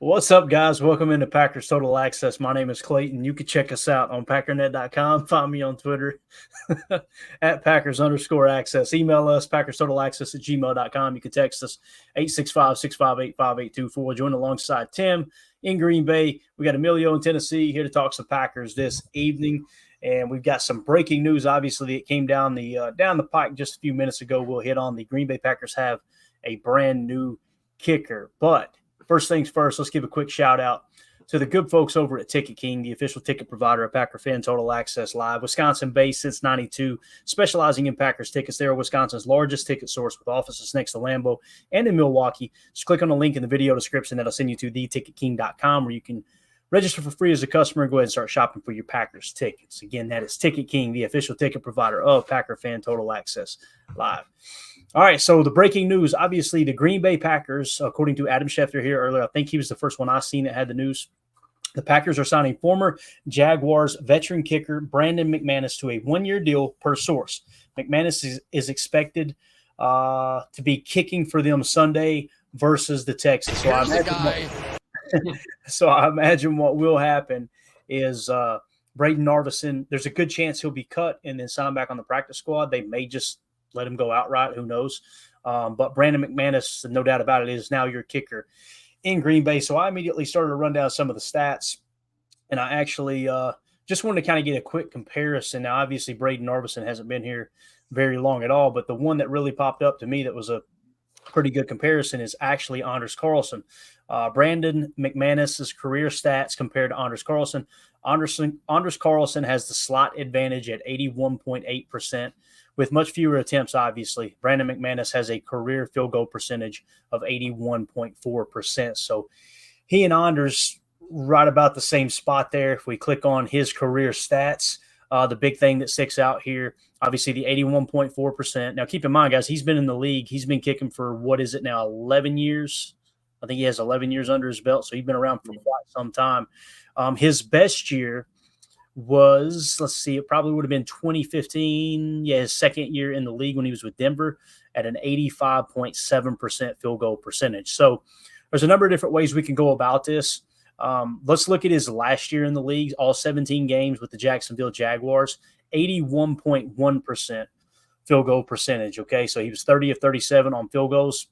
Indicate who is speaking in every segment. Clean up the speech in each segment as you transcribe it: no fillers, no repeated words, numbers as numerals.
Speaker 1: What's up, guys? Welcome into Packers Total Access. My name is Clayton. You can check us out on packernet.com. Find me on Twitter at Packers_access. Email us, PackersTotalAccess@gmail.com. You can text us 865-658-5824. Join alongside Tim in Green Bay. We got Emilio in Tennessee here to talk some Packers this evening. And we've got some breaking news, obviously, it came down the pike just a few minutes ago. We'll hit on the Green Bay Packers have a brand new kicker. But first things first, let's give a quick shout out to the good folks over at Ticket King, the official ticket provider of Packer Fan Total Access Live. Wisconsin-based since '92, specializing in Packers tickets. They are Wisconsin's largest ticket source with offices next to Lambeau and in Milwaukee. Just click on the link in the video description that'll send you to theticketking.com where you can register for free as a customer and go ahead and start shopping for your Packers tickets. Again, that is Ticket King, the official ticket provider of Packer Fan Total Access Live. All right, so the breaking news, obviously the Green Bay Packers, according to Adam Schefter here earlier, I think he was the first one I seen that had the news. The Packers are signing former Jaguars veteran kicker Brandon McManus to a one-year deal per source. McManus is expected to be kicking for them Sunday versus the Texans. So I imagine what will happen is Braden Narvison, there's a good chance he'll be cut and then signed back on the practice squad. They may just let him go outright. Who knows? But Brandon McManus, no doubt about it, is now your kicker in Green Bay. So I immediately started to run down some of the stats, and I actually just wanted to kind of get a quick comparison. Now, obviously, Braden Narvison hasn't been here very long at all, but the one that really popped up to me that was a pretty good comparison is actually Anders Carlson. Brandon McManus's career stats compared to Anders Carlson. Anders Carlson has the slot advantage at 81.8%. With much fewer attempts, obviously. Brandon McManus has a career field goal percentage of 81.4%. So he and Anders right about the same spot there. If we click on his career stats, the big thing that sticks out here, obviously the 81.4%. Now, keep in mind, guys, he's been in the league. He's been kicking for, what is it now, 11 years? I think he has 11 years under his belt, so he's been around for quite some time. His best year was, let's see, it probably would have been 2015. Yeah, his second year in the league when he was with Denver at an 85.7% field goal percentage. So there's a number of different ways we can go about this. Let's look at his last year in the league, all 17 games with the Jacksonville Jaguars, 81.1% field goal percentage. Okay, so he was 30 of 37 on field goals.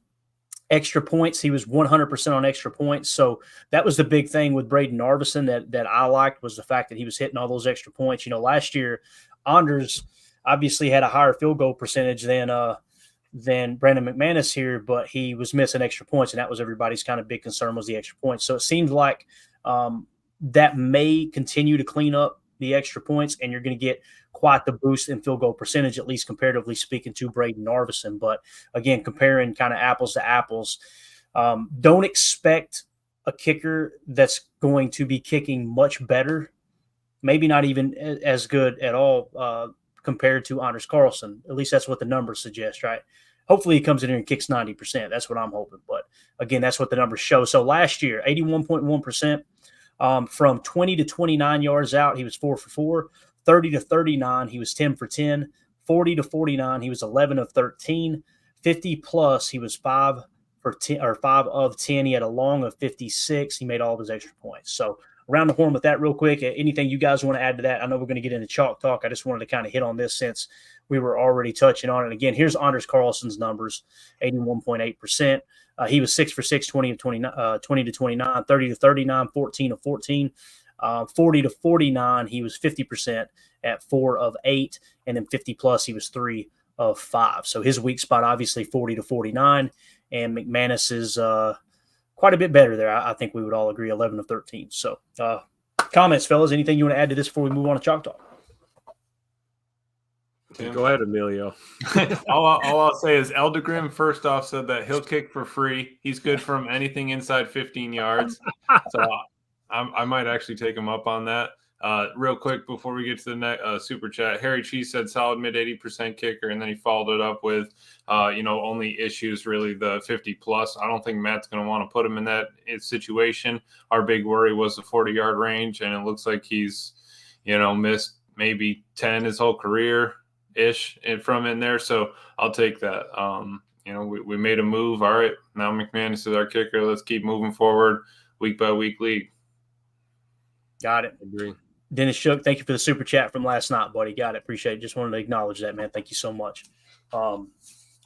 Speaker 1: Extra points, he was 100% on extra points. So that was the big thing with Braden Narvison that I liked, was the fact that he was hitting all those extra points. You know, last year, Anders obviously had a higher field goal percentage than Brandon McManus here, but he was missing extra points, and that was everybody's kind of big concern, was the extra points. So it seems like that may continue to clean up the extra points, and you're going to get quite the boost in field goal percentage, at least comparatively speaking to Braden Narvison. But again, comparing kind of apples to apples, don't expect a kicker that's going to be kicking much better, maybe not even as good at all compared to Anders Carlson. At least that's what the numbers suggest, right? Hopefully he comes in here and kicks 90%. That's what I'm hoping. But again, that's what the numbers show. So last year, 81.1%. From 20 to 29 yards out, he was 4 for 4. 30 to 39, he was 10 for 10. 40 to 49, he was 11 of 13. 50 plus, he was 5 for 10 or 5 of 10. He had a long of 56. He made all of his extra points. So around the horn with that real quick. Anything you guys want to add to that? I know we're going to get into chalk talk. I just wanted to kind of hit on this since we were already touching on it. Again, here's Anders Carlson's numbers, 81.8%. He was 6 for 6, 20 to 29, 30 to 39, 14 of 14. 40 to 49, he was 50% at 4 of 8. And then 50 plus, he was 3 of 5. So his weak spot, obviously, 40 to 49. And McManus is quite a bit better there. I think we would all agree, 11 of 13. So comments, fellas, anything you want to add to this before we move on to Chalk Talk?
Speaker 2: Go ahead, Emilio.
Speaker 3: all I'll say is Eldegrim first off said that he'll kick for free. He's good from anything inside 15 yards. So I might actually take him up on that. Real quick before we get to the next super chat, Harry Cheese said solid mid 80% kicker, and then he followed it up with, only issues really the 50 plus. I don't think Matt's going to want to put him in that situation. Our big worry was the 40-yard range, and it looks like he's, missed maybe 10 his whole career ish from in there. So I'll take that. We made a move. All right, now McManus is our kicker. Let's keep moving forward. week-by-week league.
Speaker 1: Got it.
Speaker 2: Agree.
Speaker 1: Dennis Shook, thank you for the super chat from last night, buddy. Got it. Appreciate it. Just wanted to acknowledge that, man. Thank you so much. I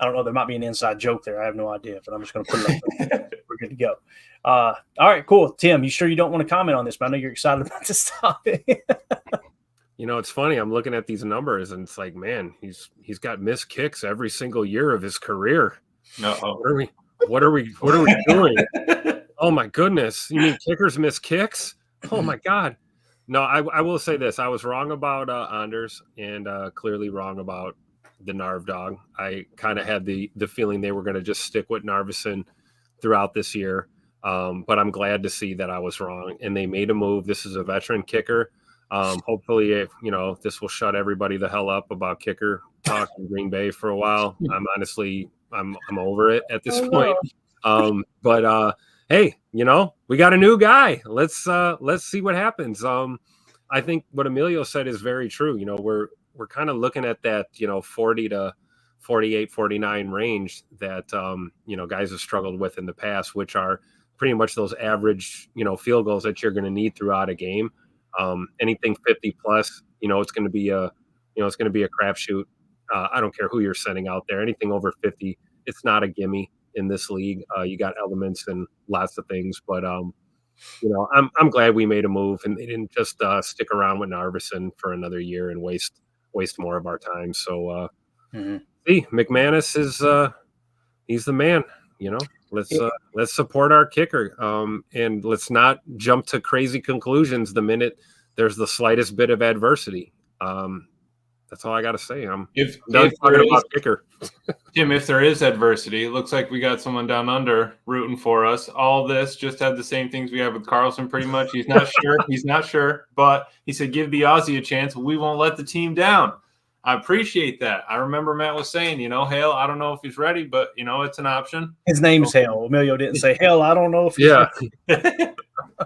Speaker 1: don't know. There might be an inside joke there. I have no idea, but I'm just going to put it up there. We're good to go. All right, cool. Tim, you sure you don't want to comment on this? But I know you're excited about this topic.
Speaker 2: It's funny. I'm looking at these numbers, and it's like, man, he's got missed kicks every single year of his career.
Speaker 3: Uh-oh.
Speaker 2: What are we doing? Oh my goodness! You mean kickers miss kicks? Oh my God! No, I will say this. I was wrong about Anders and clearly wrong about the Narv dog. I kind of had the feeling they were going to just stick with Narvison throughout this year. But I'm glad to see that I was wrong. And they made a move. This is a veteran kicker. Hopefully, this will shut everybody the hell up about kicker talk in Green Bay for a while. I'm over it at this point. But hey, we got a new guy. Let's see what happens. I think what Emilio said is very true. We're kind of looking at that, 40 to 48, 49 range that, guys have struggled with in the past, which are pretty much those average, field goals that you're going to need throughout a game. Anything 50 plus, it's going to be a crapshoot. I don't care who you're sending out there. Anything over 50, it's not a gimme in this league. You got elements and lots of things, but I'm glad we made a move and they didn't just stick around with Narvison for another year and waste more of our time. So see, McManus is he's the man. Let's support our kicker, and let's not jump to crazy conclusions the minute there's the slightest bit of adversity. That's all I got to say. I'm done talking about kicker.
Speaker 3: Tim, if there is adversity, it looks like we got someone down under rooting for us. All this just had the same things we have with Carlson pretty much. He's not sure. He's not sure. But he said, give the Aussie a chance. We won't let the team down. I appreciate that. I remember Matt was saying, Hale, I don't know if he's ready, but, it's an option.
Speaker 1: His name's Hale. Emilio didn't say, Hale, I don't know if he's ready.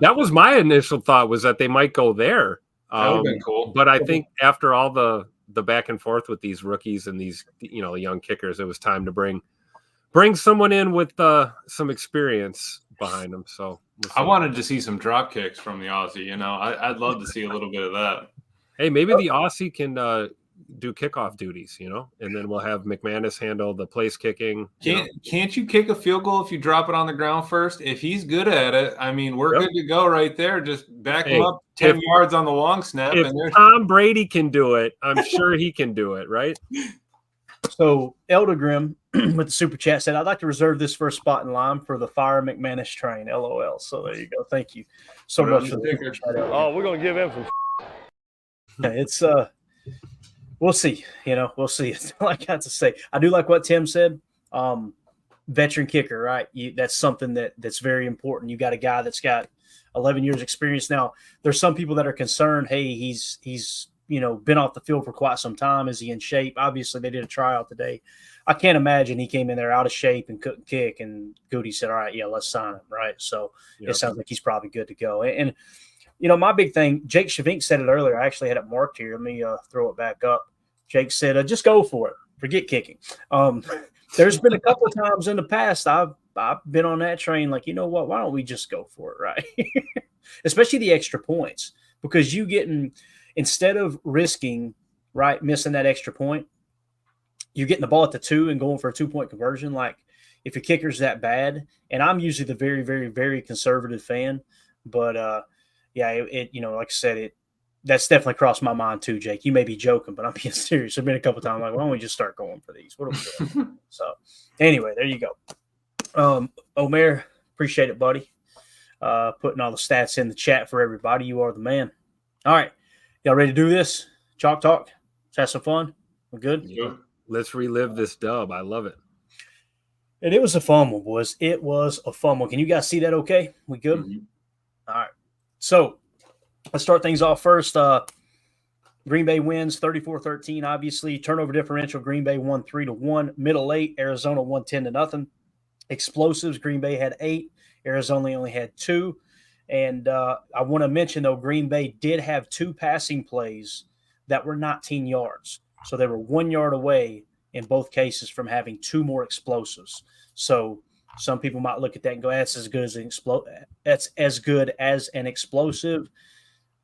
Speaker 2: That was my initial thought, was that they might go there.
Speaker 3: That would have been cool.
Speaker 2: But I think after all the back and forth with these rookies and these, young kickers, it was time to bring someone in with some experience behind them. So
Speaker 3: I wanted to see some drop kicks from the Aussie. I'd love to see a little bit of that.
Speaker 2: Hey, maybe the Aussie can do kickoff duties, and then we'll have McManus handle the place kicking.
Speaker 3: Can't you kick a field goal if you drop it on the ground first? If he's good at it, we're good to go right there. Just back him up 10 yards on the long snap.
Speaker 2: If Tom Brady can do it, I'm sure he can do it, right?
Speaker 1: So Eldergrim with the super chat said, I'd like to reserve this first spot in line for the Fire McManus train, LOL. So there you go. Thank you so much for the super chat.
Speaker 2: Oh, we're going to give him some.
Speaker 1: It's we'll see. We'll see. That's all I got to say. I do like what Tim said. Veteran kicker, right? That's something that's very important. You got a guy that's got 11 years experience. Now, there's some people that are concerned, hey, he's been off the field for quite some time. Is he in shape? Obviously, they did a tryout today. I can't imagine he came in there out of shape and couldn't kick, and Goody said, all right, yeah, let's sign him, right? So It sounds like he's probably good to go. And my big thing, Jake Shavink said it earlier. I actually had it marked here. Let me throw it back up. Jake said, just go for it. Forget kicking. There's been a couple of times in the past I've been on that train like, you know what, why don't we just go for it, right? Especially the extra points, because instead of risking, right, missing that extra point, you're getting the ball at the 2 and going for a 2-point conversion. Like, if your kicker's that bad, and I'm usually the very, very, very conservative fan, but like I said, that's definitely crossed my mind too, Jake. You may be joking, but I'm being serious. There've been a couple times like, why don't we just start going for these? What are we doing? So anyway, there you go. Omer, appreciate it, buddy. Putting all the stats in the chat for everybody. You are the man. All right. Y'all ready to do this? Chalk talk? Let's have some fun. We're good?
Speaker 3: Yeah.
Speaker 2: Let's relive this dub. I love it.
Speaker 1: And it was a fun one, boys. It was a fun one. Can you guys see that okay? We good?
Speaker 3: Mm-hmm.
Speaker 1: All right. So let's start things off first. Green Bay wins 34-13, obviously. Turnover differential, Green Bay won 3-1. Middle 8, Arizona won 10-0. Explosives, Green Bay had 8. Arizona only had 2. And I want to mention, though, Green Bay did have 2 passing plays that were 19 yards. So they were 1 yard away in both cases from having 2 more explosives. So Some people might look at that and go, that's as good as an explosive.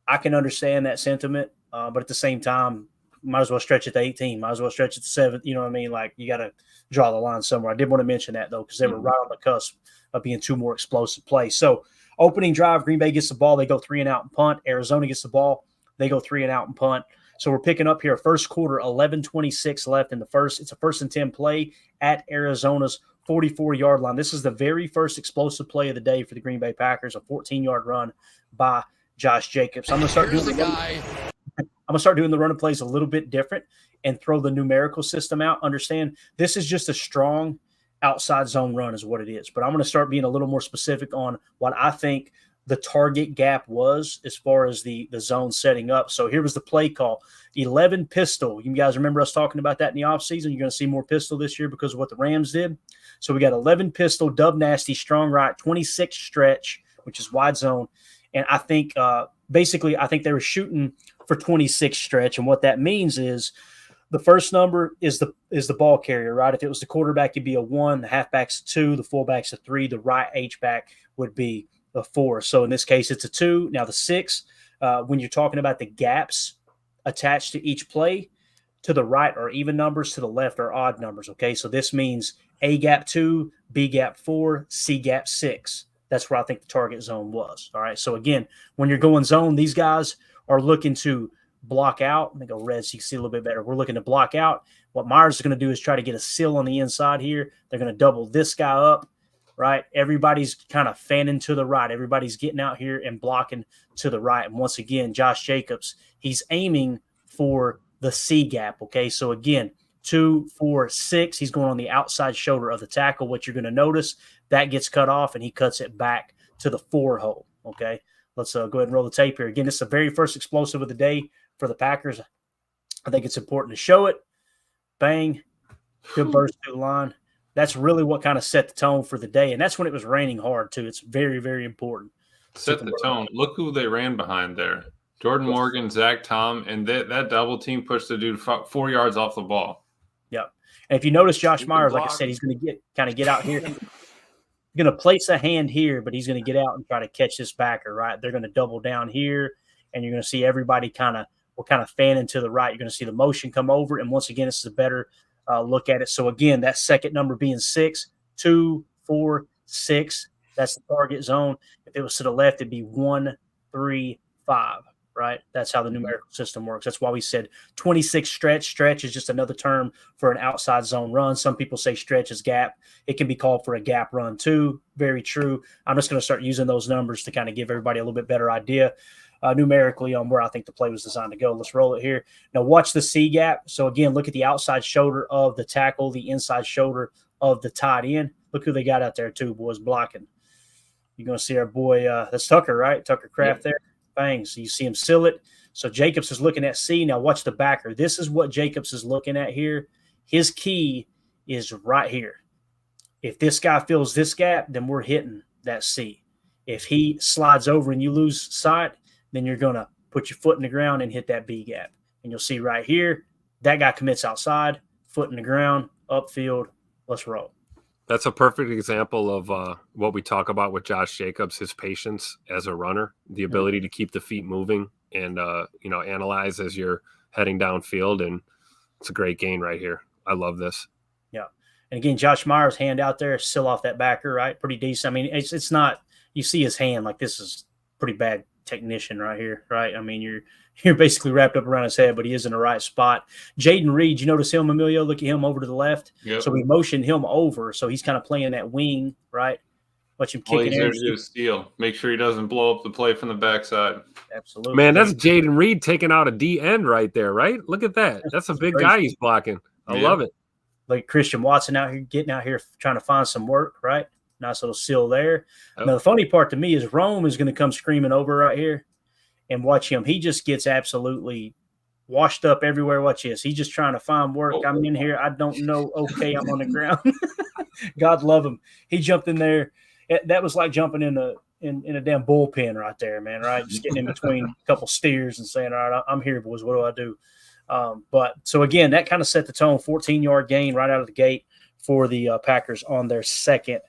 Speaker 1: I can understand that sentiment, but at the same time, might as well stretch it to 18. Might as well stretch it to 7. You know what I mean? Like, you got to draw the line somewhere. I did want to mention that, though, because they were right on the cusp of being 2 more explosive plays. So, opening drive, Green Bay gets the ball. They go 3 and out and punt. Arizona gets the ball. They go 3 and out and punt. So, we're picking up here first quarter, 11:26 left in the first. It's a 1st and 10 play at Arizona's 44-yard line. This is the very first explosive play of the day for the Green Bay Packers, a 14-yard run by Josh Jacobs. I'm going to start doing the running plays a little bit different and throw the numerical system out. Understand, this is just a strong outside zone run is what it is. But I'm going to start being a little more specific on what I think the target gap was as far as the zone setting up. So here was the play call, 11 pistol. You guys remember us talking about that in the offseason? You're going to see more pistol this year because of what the Rams did. So we got 11 pistol, dub nasty, strong right, 26 stretch, which is wide zone. And I think basically I think they were shooting for 26 stretch. And what that means is the first number is the ball carrier, right? If it was the quarterback, it'd be a 1, the halfback's a 2, the fullback's a 3, the right H-back would be a 4. So in this case, it's a 2. Now the 6, when you're talking about the gaps attached to each play, to the right are even numbers, to the left are odd numbers, okay? So this means A gap 2, B gap 4, C gap 6. That's where I think the target zone was, all right? So again, when you're going zone, these guys are looking to block out. Let me go red so you can see a little bit better. We're looking to block out. What Myers is going to do is try to get a seal on the inside here. They're going to double this guy up, right? Everybody's kind of fanning to the right. Everybody's getting out here and blocking to the right. And once again, Josh Jacobs, he's aiming for the C gap, okay? So again, 2, 4, 6, he's going on the outside shoulder of the tackle. What you're going to notice, that gets cut off, and he cuts it back to the 4 hole, okay? Let's go ahead and roll the tape here. Again, this is the very first explosive of the day for the Packers. I think it's important to show it. Bang. Good burst through the line. That's really what kind of set the tone for the day, and that's when it was raining hard, too. It's very, very important.
Speaker 3: Set the tone. Look who they ran behind there. Jordan Morgan, Zach Tom, and that double team pushed the dude 4 yards off the ball.
Speaker 1: Yep. And if you notice Josh Myers, like I said, he's going to get out here. Going to place a hand here, but he's going to get out and try to catch this backer, right? They're going to double down here, and you're going to see everybody kind of fanning to the right. You're going to see the motion come over, and once again, this is a better look at it. So again, that second number being 6, 2, 4, 6. That's the target zone. If it was to the left, it'd be 1, 3, 5. Right? That's how the numerical system works. That's why we said 26 stretch. Stretch is just another term for an outside zone run. Some people say stretch is gap. It can be called for a gap run too. Very true. I'm just going to start using those numbers to kind of give everybody a little bit better idea numerically on where I think the play was designed to go. Let's roll it here. Now watch the C gap. So again, look at the outside shoulder of the tackle, the inside shoulder of the tight end. Look who they got out there too, boys, blocking. You're going to see our boy, that's Tucker, right? Tucker Kraft there. Bang. So you see him seal it. So Jacobs is looking at C. Now watch the backer. This is what Jacobs is looking at here. His key is right here. If this guy fills this gap, then we're hitting that C. If he slides over and you lose sight, then you're going to put your foot in the ground and hit that B gap. And you'll see right here, that guy commits outside, foot in the ground, upfield. Let's roll.
Speaker 2: That's a perfect example of what we talk about with Josh Jacobs, his patience as a runner, the ability to keep the feet moving and, analyze as you're heading downfield. And it's a great gain right here. I love this.
Speaker 1: Yeah. And again, Josh Myers' hand out there, still off that backer, right? Pretty decent. I mean, it's not, you see his hand, like this is pretty bad technician right here, right? I mean, you're basically wrapped up around his head, but he is in the right spot. Jaden Reed, you notice him, Emilio? Look at him over to the left. Yep. So we motioned him over, so he's kind of playing that wing, right? Watch him kicking
Speaker 3: in. All he's there to do is steal. Make sure he doesn't blow up the play from the backside.
Speaker 1: Absolutely.
Speaker 2: Man, that's Jaden Reed taking out a D end right there, right? Look at that. That's a big guy he's blocking. I love it.
Speaker 1: Like Christian Watson out here, getting out here trying to find some work, right? Nice little seal there. Now, the funny part to me is Rome is going to come screaming over right here. And watch him. He just gets absolutely washed up everywhere. Watch this. He's just trying to find work. I'm in here. I don't know. Okay, I'm on the ground. God love him. He jumped in there. That was like jumping in a damn bullpen right there, man, right? Just getting in between a couple steers and saying, all right, I'm here, boys. What do I do? But so, again, that kind of set the tone. 14-yard gain right out of the gate for the Packers on their second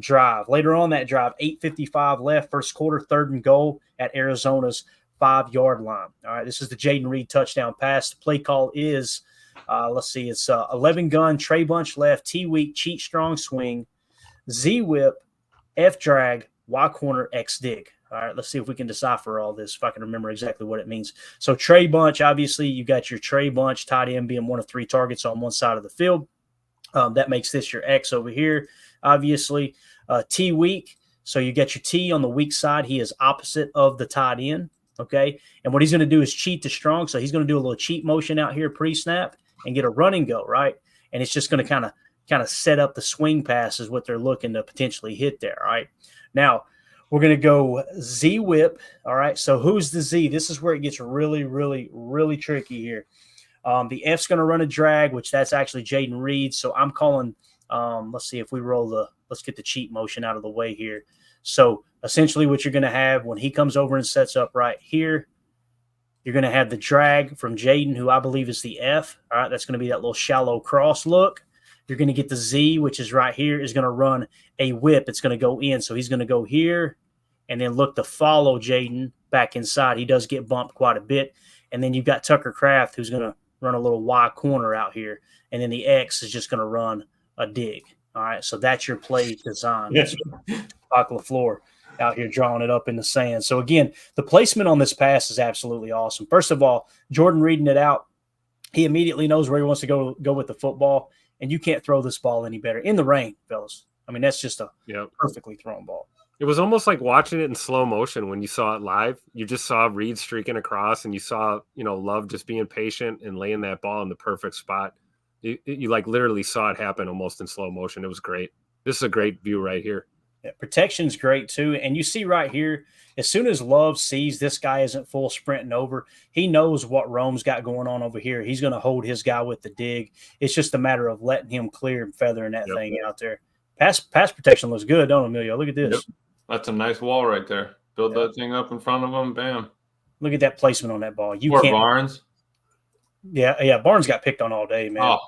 Speaker 1: drive. Later on that drive, 8:55 left, first quarter, 3rd and goal at Arizona's 5-yard line. All right, this is the Jaden Reed touchdown pass. The play call is, it's 11 gun, Trey Bunch left, T-weak, cheat strong swing, Z-whip, F-drag, Y-corner, X-dig. All right, let's see if we can decipher all this, if I can remember exactly what it means. So Trey Bunch, obviously, you got your Trey Bunch, tight end being one of 3 targets on one side of the field. That makes this your X over here, obviously. T weak, so you get your T on the weak side. He is opposite of the tight end, okay? And what he's going to do is cheat to strong, so he's going to do a little cheat motion out here pre-snap and get a run and go, right? And it's just going to kind of set up the swing pass is what they're looking to potentially hit there, all right? Now, we're going to go Z-whip, all right? So who's the Z? This is where it gets really, really, really tricky here. The F's going to run a drag, which that's actually Jaden Reed. So I'm calling, let's see if we let's get the cheat motion out of the way here. So essentially what you're going to have when he comes over and sets up right here, you're going to have the drag from Jaden, who I believe is the F. All right, that's going to be that little shallow cross look. You're going to get the Z, which is right here, is going to run a whip. It's going to go in. So he's going to go here and then look to follow Jaden back inside. He does get bumped quite a bit. And then you've got Tucker Kraft, who's going to run a little Y corner out here. And then the X is just going to run a dig. All right, so that's your play design. Doc LaFleur out here drawing it up in the sand. So, again, the placement on this pass is absolutely awesome. First of all, Jordan reading it out, he immediately knows where he wants to go with the football, and you can't throw this ball any better. In the rain, fellas. I mean, that's just a perfectly thrown ball.
Speaker 2: It was almost like watching it in slow motion when you saw it live. You just saw Reed streaking across, and you saw, Love just being patient and laying that ball in the perfect spot. You like literally saw it happen almost in slow motion. It was great. This is a great view right here.
Speaker 1: Yeah, protection's great too. And you see right here, as soon as Love sees this guy isn't full sprinting over, he knows what Rome's got going on over here. He's going to hold his guy with the dig. It's just a matter of letting him clear and feathering that thing out there. Pass protection looks good, don't it, Emilio? Look at this.
Speaker 3: Yep. That's a nice wall right there. Build that thing up in front of him. Bam.
Speaker 1: Look at that placement on that ball.
Speaker 3: Poor Barnes.
Speaker 1: Yeah. Barnes got picked on all day, man.
Speaker 3: Oh.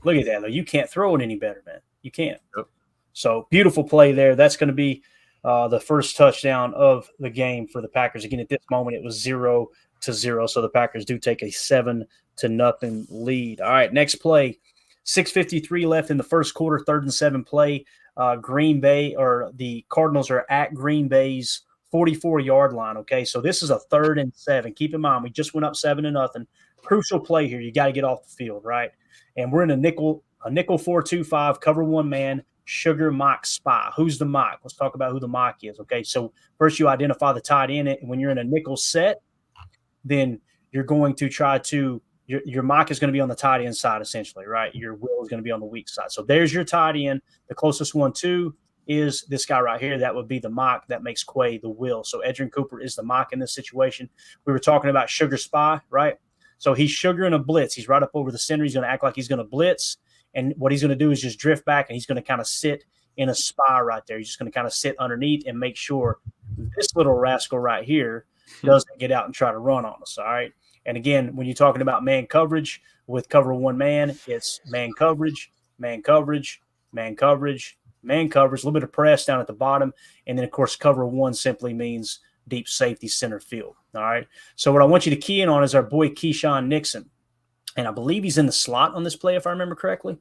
Speaker 1: Look at that, though. You can't throw it any better, man. You can't. Yep. So, beautiful play there. That's going to be the first touchdown of the game for the Packers. Again, at this moment, it was 0-0. So, the Packers do take a 7-0 lead. All right, next play. 6:53 left in the first quarter, 3rd and 7 play. Green Bay, or the Cardinals, are at Green Bay's 44-yard line, okay? So, this is a 3rd and 7. Keep in mind, we just went up 7-0. Crucial play here. You got to get off the field, right? And we're in a nickel 4-2-5, cover one man, sugar mock spy. Who's the mock? Let's talk about who the mock is, okay? So first you identify the tight end, and when you're in a nickel set, then you're going to try to your mock is going to be on the tight end side, essentially, right? Your will is going to be on the weak side. So there's your tight end. The closest one to is this guy right here. That would be the mock. That makes Quay the will. So Edrin Cooper is the mock in this situation. We were talking about sugar spy, right? So he's sugaring a blitz. He's right up over the center. He's going to act like he's going to blitz. And what he's going to do is just drift back, and he's going to kind of sit in a spy right there. He's just going to kind of sit underneath and make sure this little rascal right here doesn't get out and try to run on us, all right? And, again, when you're talking about man coverage with cover one man, it's man coverage, man coverage, man coverage, man coverage, a little bit of press down at the bottom. And then, of course, cover one simply means deep safety center field. All right. So what I want you to key in on is our boy Keyshawn Nixon. And I believe he's in the slot on this play, if I remember correctly.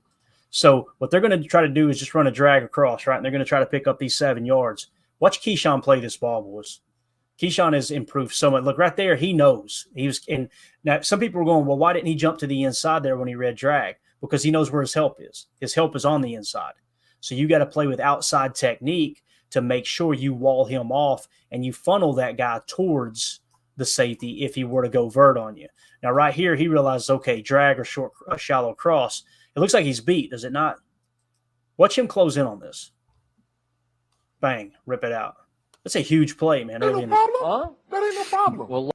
Speaker 1: So what they're going to try to do is just run a drag across, right? And they're going to try to pick up these 7 yards. Watch Keyshawn play this ball, boys. Keyshawn has improved so much. Look, right there, he knows. Now, some people are going, well, why didn't he jump to the inside there when he read drag? Because he knows where his help is. His help is on the inside. So you got to play with outside technique to make sure you wall him off and you funnel that guy towards the safety if he were to go vert on you. Now, right here, he realizes, okay, drag or shallow cross. It looks like he's beat, does it not? Watch him close in on this. Bang, rip it out. That's a huge play, man.
Speaker 4: That ain't no problem. That ain't no problem.
Speaker 1: Well,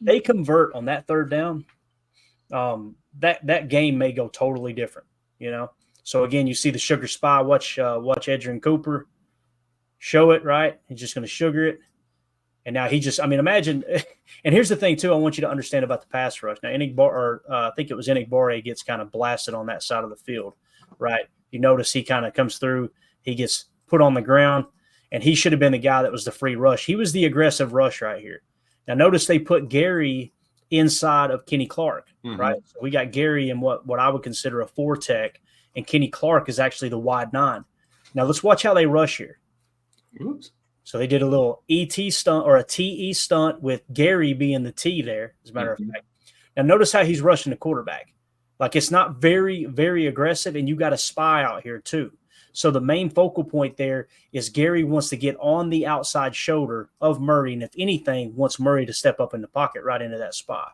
Speaker 1: they convert on that 3rd down. That game may go totally different, So, again, you see the sugar spy. Watch Edrin Cooper show it, right? He's just going to sugar it. And now imagine – and here's the thing, too, I want you to understand about the pass rush. Now, I think it was Enigbare gets kind of blasted on that side of the field, right? You notice he kind of comes through. He gets put on the ground, and he should have been the guy that was the free rush. He was the aggressive rush right here. Now, notice they put Gary inside of Kenny Clark, right? So we got Gary in what I would consider a 4 tech, and Kenny Clark is actually the wide 9. Now, let's watch how they rush here.
Speaker 3: Oops.
Speaker 1: So they did a little ET stunt or a TE stunt with Gary being the T there, as a matter of fact. Now, notice how he's rushing the quarterback. Like, it's not very, very aggressive, and you got a spy out here too. So the main focal point there is Gary wants to get on the outside shoulder of Murray, and if anything, wants Murray to step up in the pocket right into that spy.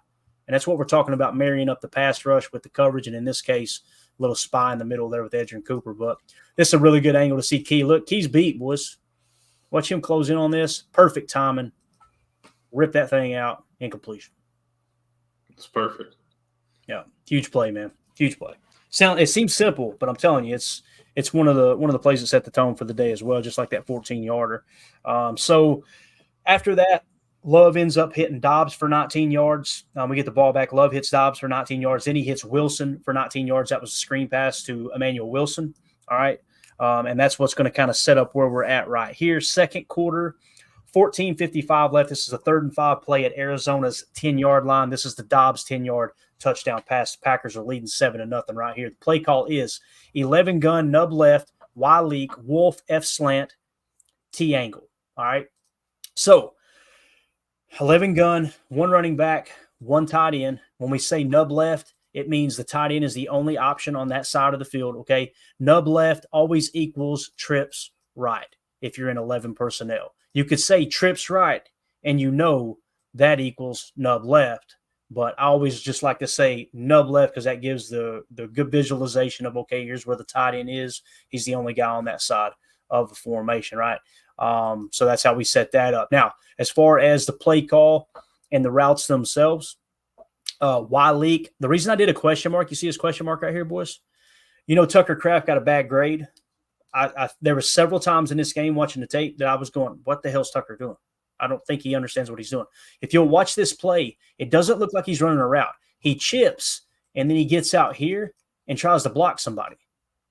Speaker 1: And that's what we're talking about, marrying up the pass rush with the coverage, and in this case, a little spy in the middle there with Edgerrin Cooper. But this is a really good angle to see Key. Look, Key's beat, boys. Watch him close in on this. Perfect timing. Rip that thing out. Incompletion.
Speaker 3: It's perfect.
Speaker 1: Yeah, huge play, man. Huge play. It seems simple, but I'm telling you, it's one of the plays that set the tone for the day as well, just like that 14-yarder. So after that, Love ends up hitting Dobbs for 19 yards. We get the ball back. Love hits Dobbs for 19 yards. Then he hits Wilson for 19 yards. That was a screen pass to Emmanuel Wilson. All right. And that's what's going to kind of set up where we're at right here. Second quarter, 14:55 left. This is a 3rd and 5 play at Arizona's 10-yard line. This is the Dobbs 10-yard touchdown pass. The Packers are leading 7-0 right here. The play call is 11 gun, nub left, Y leak, Wolf, F slant, T angle. All right. So 11 gun, 1 running back, 1 tight end. When we say nub left, it means the tight end is the only option on that side of the field, okay? Nub left always equals trips right if you're in 11 personnel. You could say trips right, and you know that equals nub left, but I always just like to say nub left because that gives the good visualization of, okay, here's where the tight end is. He's the only guy on that side of the formation, right? So that's how we set that up. Now, as far as the play call and the routes themselves, Y leak. The reason I did a question mark, you see his question mark right here, boys? You know, Tucker Kraft got a bad grade. There were several times in this game watching the tape that I was going, what the hell's Tucker doing? I don't think he understands what he's doing. If you'll watch this play, it doesn't look like he's running a route. He chips, and then he gets out here and tries to block somebody.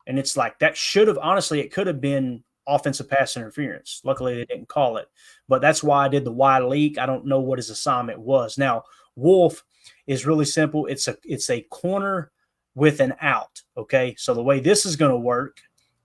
Speaker 1: And it's like that should have, honestly, it could have been offensive pass interference. Luckily, they didn't call it. But that's why I did the Y leak. I don't know what his assignment was. Now, Wolf is really simple. It's a corner with an out, okay? So the way this is going to work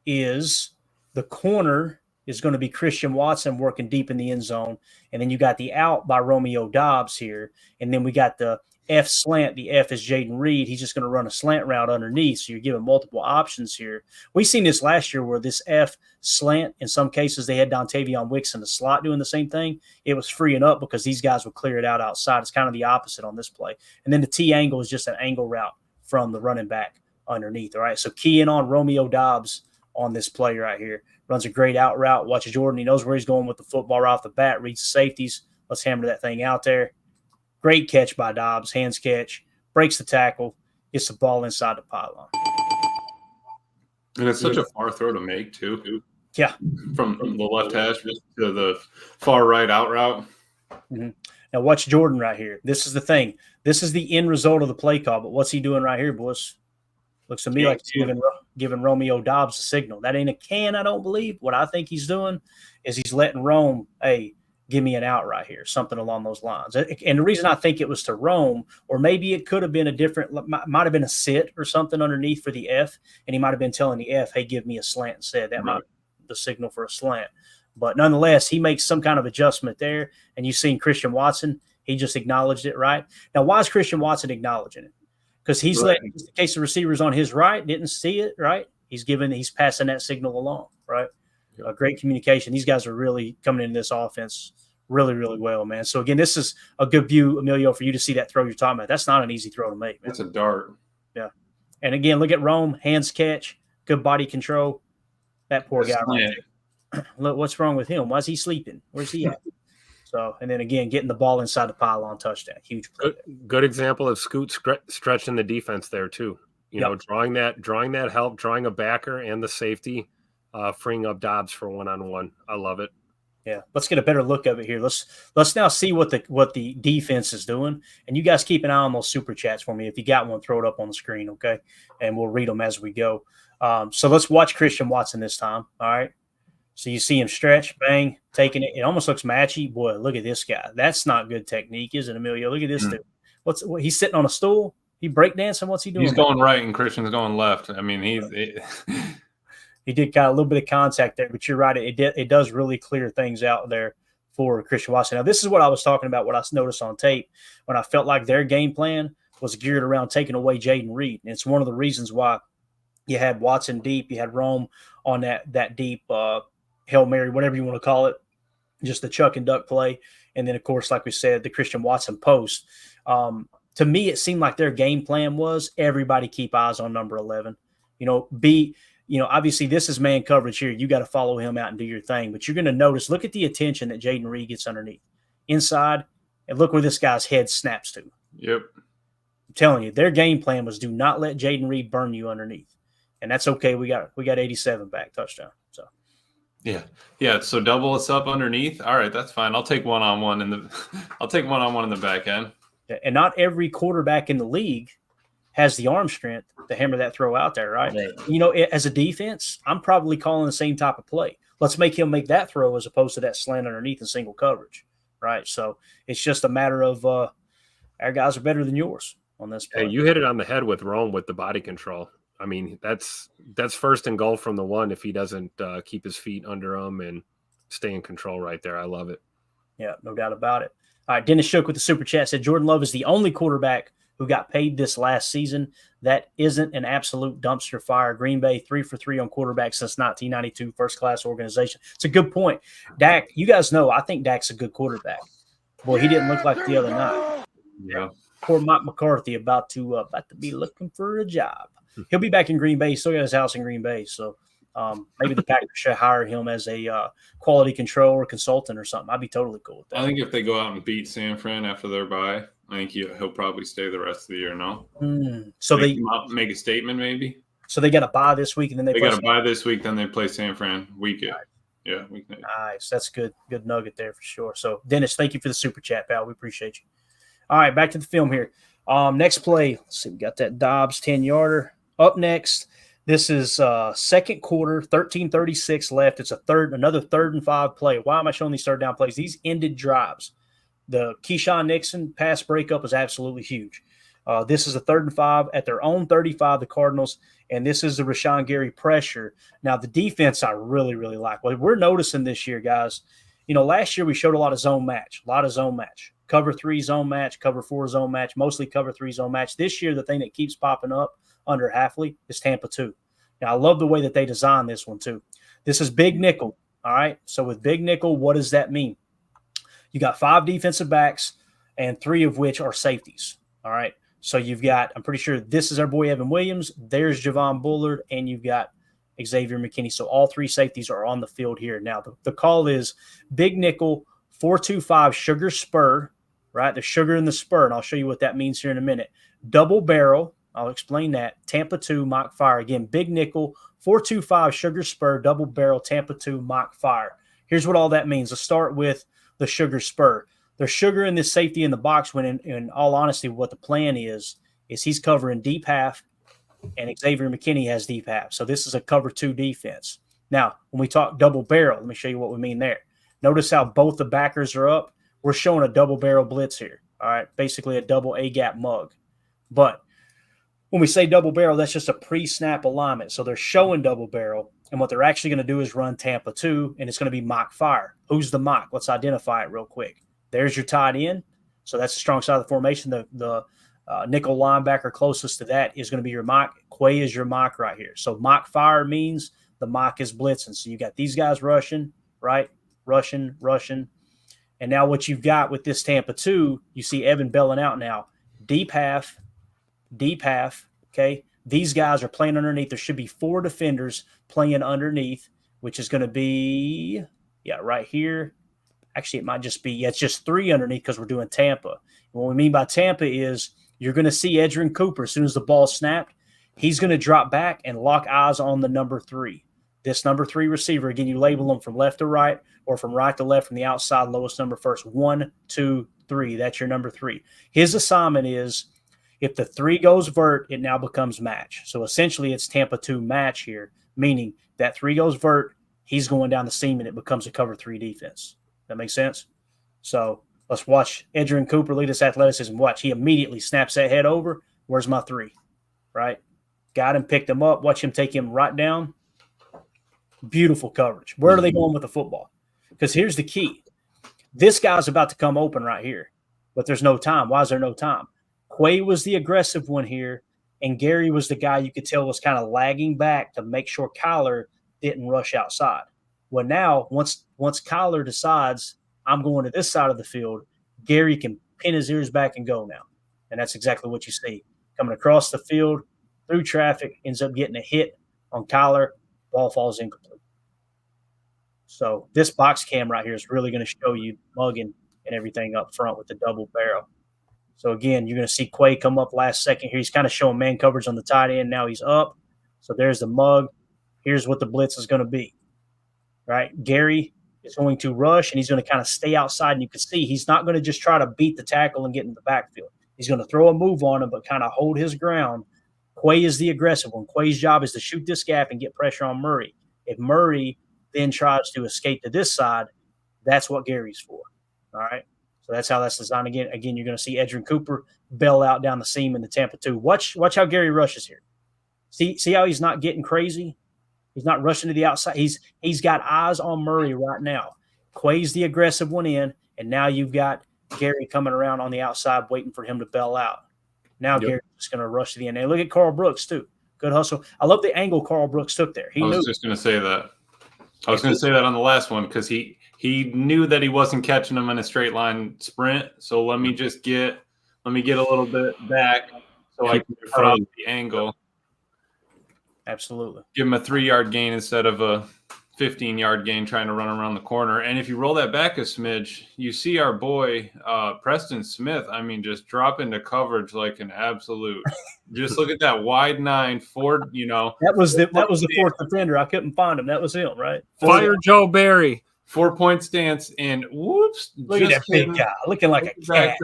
Speaker 1: is the corner is going to be Christian Watson working deep in the end zone, and then you got the out by Romeo Dobbs here, and then we got the F slant. The F is Jaden Reed. He's just going to run a slant route underneath, so you're giving multiple options here. We've seen this last year where this F slant, in some cases, they had Dontavion Wicks in the slot doing the same thing. It was freeing up because these guys would clear it out outside. It's kind of the opposite on this play. And then the T angle is just an angle route from the running back underneath, all right? So key in on Romeo Dobbs on this play right here. Runs a great out route. Watch Jordan. He knows where he's going with the football right off the bat. Reads the safeties. Let's hammer that thing out there. Great catch by Dobbs. Hands catch. Breaks the tackle. Gets the ball inside the pylon.
Speaker 3: And it's such a far throw to make, too.
Speaker 1: Yeah.
Speaker 3: From the left hash to the far right out route.
Speaker 1: Mm-hmm. Now watch Jordan right here. This is the thing. This is the end result of the play call. But what's he doing right here, boys? Looks to me like he's giving Romeo Dobbs a signal. That ain't a can, I don't believe. What I think he's doing is he's letting Rome, hey, give me an out right here, something along those lines. And the reason I think it was to Rome, or maybe it could have been might have been a sit or something underneath for the F, and he might have been telling the F, hey, give me a slant instead. That might be the signal for a slant. But nonetheless, he makes some kind of adjustment there, and you've seen Christian Watson. He just acknowledged it, right? Now, why is Christian Watson acknowledging it? Because he's letting, in case the receivers on his right didn't see it, right? He's passing that signal along, right? Great communication. These guys are really coming into this offense really, really well, man. So, again, this is a good view, Emilio, for you to see that throw you're talking about. That's not an easy throw to make, man.
Speaker 3: It's a dart.
Speaker 1: Yeah. And, again, look at Rome, hands catch, good body control. That poor guy right there. Look, what's wrong with him? Why is he sleeping? Where's he at? So, and then again, getting the ball inside the pylon, touchdown, huge play.
Speaker 2: Good example of Scoot stretching the defense there too. You know, drawing that help, drawing a backer and the safety, freeing up Dobbs for one-on-one. I love it.
Speaker 1: Yeah, let's get a better look of it here. Let's now see what the defense is doing, and you guys keep an eye on those super chats for me. If you got one, throw it up on the screen, okay? And we'll read them as we go. So let's watch Christian Watson this time. All right. So you see him stretch, bang, taking it. It almost looks matchy. Boy, look at this guy. That's not good technique, is it, Emilio? Look at this dude. He's sitting on a stool? He breakdancing? What's he doing?
Speaker 3: He's going right, and Christian's going left. I mean,
Speaker 1: he did kind of a little bit of contact there, but you're right. It does really clear things out there for Christian Watson. Now, this is what I was talking about, what I noticed on tape when I felt like their game plan was geared around taking away Jaden Reed. And it's one of the reasons why you had Watson deep, you had Rome on that deep Hail Mary, whatever you want to call it, just the chuck and duck play. And then, of course, like we said, the Christian Watson post. To me, it seemed like their game plan was everybody keep eyes on number 11. Obviously this is man coverage here. You got to follow him out and do your thing. But you're going to notice, look at the attention that Jaden Reed gets underneath. Inside, and look where this guy's head snaps to.
Speaker 3: Yep.
Speaker 1: I'm telling you, their game plan was do not let Jaden Reed burn you underneath. And that's okay. We got 87 back, touchdown. So
Speaker 3: Yeah. So double us up underneath. All right, that's fine. I'll take one-on-one in the back end.
Speaker 1: And not every quarterback in the league has the arm strength to hammer that throw out there, right? As a defense, I'm probably calling the same type of play. Let's make him make that throw as opposed to that slant underneath in single coverage, right? So it's just a matter of our guys are better than yours on this play.
Speaker 2: Hey, you hit it on the head with Rome with the body control. I mean, that's first and goal from the one if he doesn't keep his feet under him and stay in control right there. I love it.
Speaker 1: Yeah, no doubt about it. All right, Dennis Shook with the super chat said Jordan Love is the only quarterback who got paid this last season. That isn't an absolute dumpster fire. Green Bay 3 for 3 on quarterback since 1992, first-class organization. It's a good point. Dak, you guys know I think Dak's a good quarterback. Boy, he didn't look like the other night.
Speaker 3: Yeah.
Speaker 1: Poor Mike McCarthy about to be looking for a job. He'll be back in Green Bay. He still got his house in Green Bay, so maybe the Packers should hire him as a quality control or consultant or something. I'd be totally cool with that.
Speaker 3: I think if they go out and beat San Fran after their bye, I think he'll probably stay the rest of the year. No,
Speaker 1: so they
Speaker 3: make a statement maybe.
Speaker 1: So they got to bye this week, and then they
Speaker 3: got to bye this week. Then they play San Fran week 8. Yeah, week 8.
Speaker 1: Nice, that's good nugget there for sure. So Dennis, thank you for the super chat, pal. We appreciate you. All right, back to the film here. Next play. Let's see, we got that Dobbs 10-yarder. Up next, this is second quarter, 13:36 left. It's another 3rd and 5 play. Why am I showing these third down plays? These ended drives. The Keyshawn Nixon pass breakup was absolutely huge. This is a 3rd and 5 at their own 35, the Cardinals, and this is the Rashawn Gary pressure. Now, the defense I really, really like. What we're noticing this year, guys, last year we showed a lot of zone match. Cover 3 zone match, cover 4 zone match, mostly cover 3 zone match. This year, the thing that keeps popping up under Halfley is Tampa 2. Now, I love the way that they designed this one, too. This is big nickel, all right? So with big nickel, what does that mean? You got 5 defensive backs and 3 of which are safeties, all right? So you've got, I'm pretty sure this is our boy Evan Williams. There's Javon Bullard, and you've got Xavier McKinney. So all 3 safeties are on the field here. Now, the call is big nickel, 4-2-5 sugar spur, right? The sugar in the spur, and I'll show you what that means here in a minute. Double barrel. I'll explain that. Tampa 2, mock fire. Again, big nickel, 4-2-5 sugar spur, double barrel, Tampa 2, mock fire. Here's what all that means. Let's start with the sugar spur. There's sugar in this safety in the box when, in all honesty, what the plan is he's covering deep half, and Xavier McKinney has deep half. So this is a cover 2 defense. Now, when we talk double barrel, let me show you what we mean there. Notice how both the backers are up. We're showing a double barrel blitz here. All right, basically a double A-gap mug. But when we say double barrel, that's just a pre-snap alignment. So they're showing double barrel, and what they're actually going to do is run Tampa 2, and it's going to be mock fire. Who's the mock? Let's identify it real quick. There's your tight end. So that's the strong side of the formation. The nickel linebacker closest to that is going to be your mock. Quay is your mock right here. So mock fire means the mock is blitzing. So you got these guys rushing, right? Rushing. And now what you've got with this Tampa 2, you see Evan belling out now. Deep half, okay? These guys are playing underneath. There should be 4 defenders playing underneath, which is going to be, right here. Actually, it might just be, it's just 3 underneath because we're doing Tampa. And what we mean by Tampa is you're going to see Edgerrin Cooper as soon as the ball snapped. He's going to drop back and lock eyes on the number 3. this number 3 receiver, again, you label them from left to right or from right to left from the outside, lowest number first. 1, 2, 3. That's your number 3. His assignment is if the 3 goes vert, it now becomes match. So essentially it's Tampa 2 match here, meaning that 3 goes vert, he's going down the seam and it becomes a cover 3 defense. That makes sense? So let's watch Edgerrin Cooper lead us athleticism. Watch. He immediately snaps that head over. Where's my 3? Right? Got him, picked him up. Watch him take him right down. Beautiful coverage. Where are they going with the football? Because here's the key. This guy's about to come open right here, but there's no time. Why is there no time? Quay was the aggressive one here, and Gary was the guy you could tell was kind of lagging back to make sure Kyler didn't rush outside. Well, now, once Kyler decides I'm going to this side of the field, Gary can pin his ears back and go now. And that's exactly what you see. Coming across the field, through traffic, ends up getting a hit on Kyler, ball falls incomplete. So this box cam right here is really going to show you mugging and everything up front with the double barrel. So again, you're going to see Quay come up last second here. He's kind of showing man coverage on the tight end. Now he's up. So there's the mug. Here's what the blitz is going to be. Right? Gary is going to rush, and he's going to kind of stay outside. And you can see he's not going to just try to beat the tackle and get in the backfield. He's going to throw a move on him, but kind of hold his ground. Quay is the aggressive one. Quay's job is to shoot this gap and get pressure on Murray. If Murray then tries to escape to this side, that's what Gary's for. All right? So that's how that's designed. Again, you're going to see Edgerrin Cooper bail out down the seam in the Tampa 2. Watch how Gary rushes here. See how he's not getting crazy? He's not rushing to the outside. He's got eyes on Murray right now. Quay's the aggressive one in, and now you've got Gary coming around on the outside waiting for him to bail out. Now Gary's just going to rush to the end. And look at Carl Brooks, too. Good hustle. I love the angle Carl Brooks took there.
Speaker 3: I was just going to say that. I was going to say that on the last one because he knew that he wasn't catching him in a straight line sprint. So let me get a little bit back so I can cut off the angle.
Speaker 1: Absolutely.
Speaker 3: Give him a 3-yard gain instead of a 15-yard gain trying to run around the corner. And if you roll that back a smidge, you see our boy Preston Smith, just drop into coverage like an absolute. Just look at that wide 9, 4,
Speaker 1: That was the 4th defender. I couldn't find him. That was him, right?
Speaker 2: Fire Joe Barry.
Speaker 3: 4-point stance, and whoops.
Speaker 1: Look at that big guy. Looking like a cat.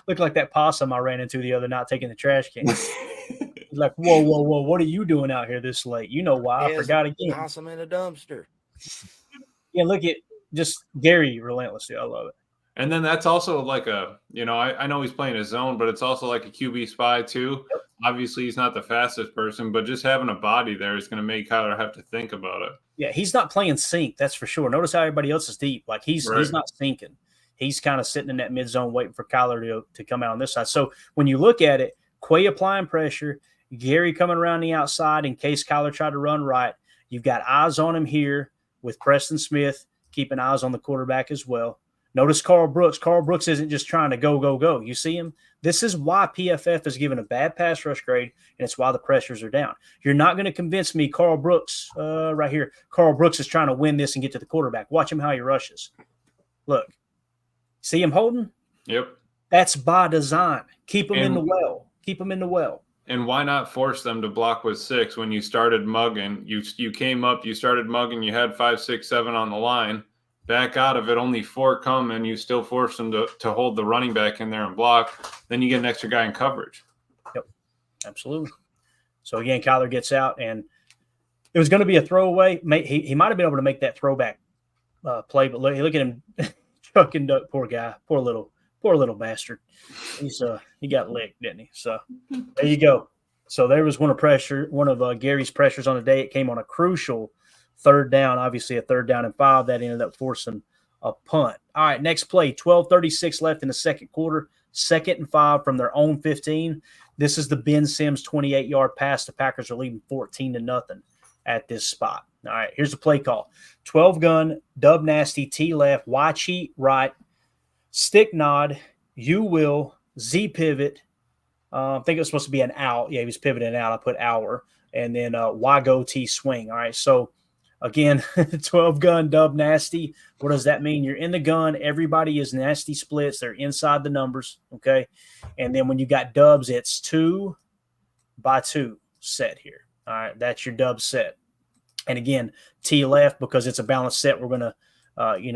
Speaker 1: Looked like that possum I ran into the other night taking the trash can. He's like, whoa, what are you doing out here this late? You know why? I forgot again.
Speaker 5: Possum in a dumpster.
Speaker 1: Yeah, look at just Gary relentlessly. I love it.
Speaker 3: And then that's also like a, I know he's playing his zone, but it's also like a QB spy too. Yep. Obviously, he's not the fastest person, but just having a body there is going to make Kyler have to think about it.
Speaker 1: Yeah, he's not playing sink, that's for sure. Notice how everybody else is deep. Like he's not sinking. He's kind of sitting in that mid zone waiting for Kyler to come out on this side. So when you look at it, Quay applying pressure, Gary coming around the outside in case Kyler tried to run right. You've got eyes on him here with Preston Smith, keeping eyes on the quarterback as well. Notice Carl Brooks. Carl Brooks isn't just trying to go. You see him? This is why PFF is given a bad pass rush grade, and it's why the pressures are down. You're not going to convince me Carl Brooks right here. Carl Brooks is trying to win this and get to the quarterback. Watch him how he rushes. Look. See him holding?
Speaker 3: Yep.
Speaker 1: That's by design. Keep him in the well. Keep him in the well.
Speaker 3: And why not force them to block with 6 when you started mugging? You came up, you started mugging, you had 5, 6, 7 on the line. Back out of it, only 4 come, and you still force them to hold the running back in there and block. Then you get an extra guy in coverage.
Speaker 1: Yep, absolutely. So, again, Kyler gets out, and it was going to be a throwaway. He might have been able to make that throwback play, but look at him chucking duck. Poor guy. Poor little bastard. He got licked, didn't he? So, there you go. So, there was one of Gary's pressures on the day. It came on a crucial 3rd down, obviously a 3rd down and 5 that ended up forcing a punt. All right, next play, 12:36 left in the second quarter, 2nd and 5 from their own 15. This is the Ben Sims 28-yard pass. The Packers are leading 14-0 at this spot. All right, here's the play call. 12 gun, dub nasty, T left, Y cheat right, stick nod, U will, Z pivot. I think it was supposed to be an out. Yeah, he was pivoting out. I put hour. And then Y go T swing. All right, so again, 12 gun, dub nasty. What does that mean? You're in the gun. Everybody is nasty splits. They're inside the numbers, okay? And then when you got dubs, it's 2 by 2 set here, All right, that's your dub set. And again, T left because it's a balanced set. We're going to,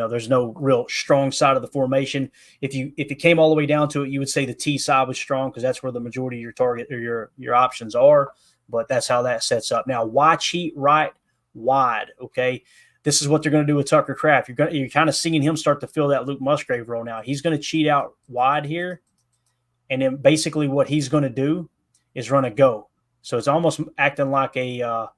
Speaker 1: there's no real strong side of the formation. If it came all the way down to it, you would say the T side was strong because that's where the majority of your target or your options are. But that's how that sets up. Now, Y cheat right wide. Okay, this is what they're going to do with Tucker Kraft. You're kind of seeing him start to fill that Luke Musgrave role now. He's going to cheat out wide here, and then basically what he's going to do is run a go. So it's almost acting like a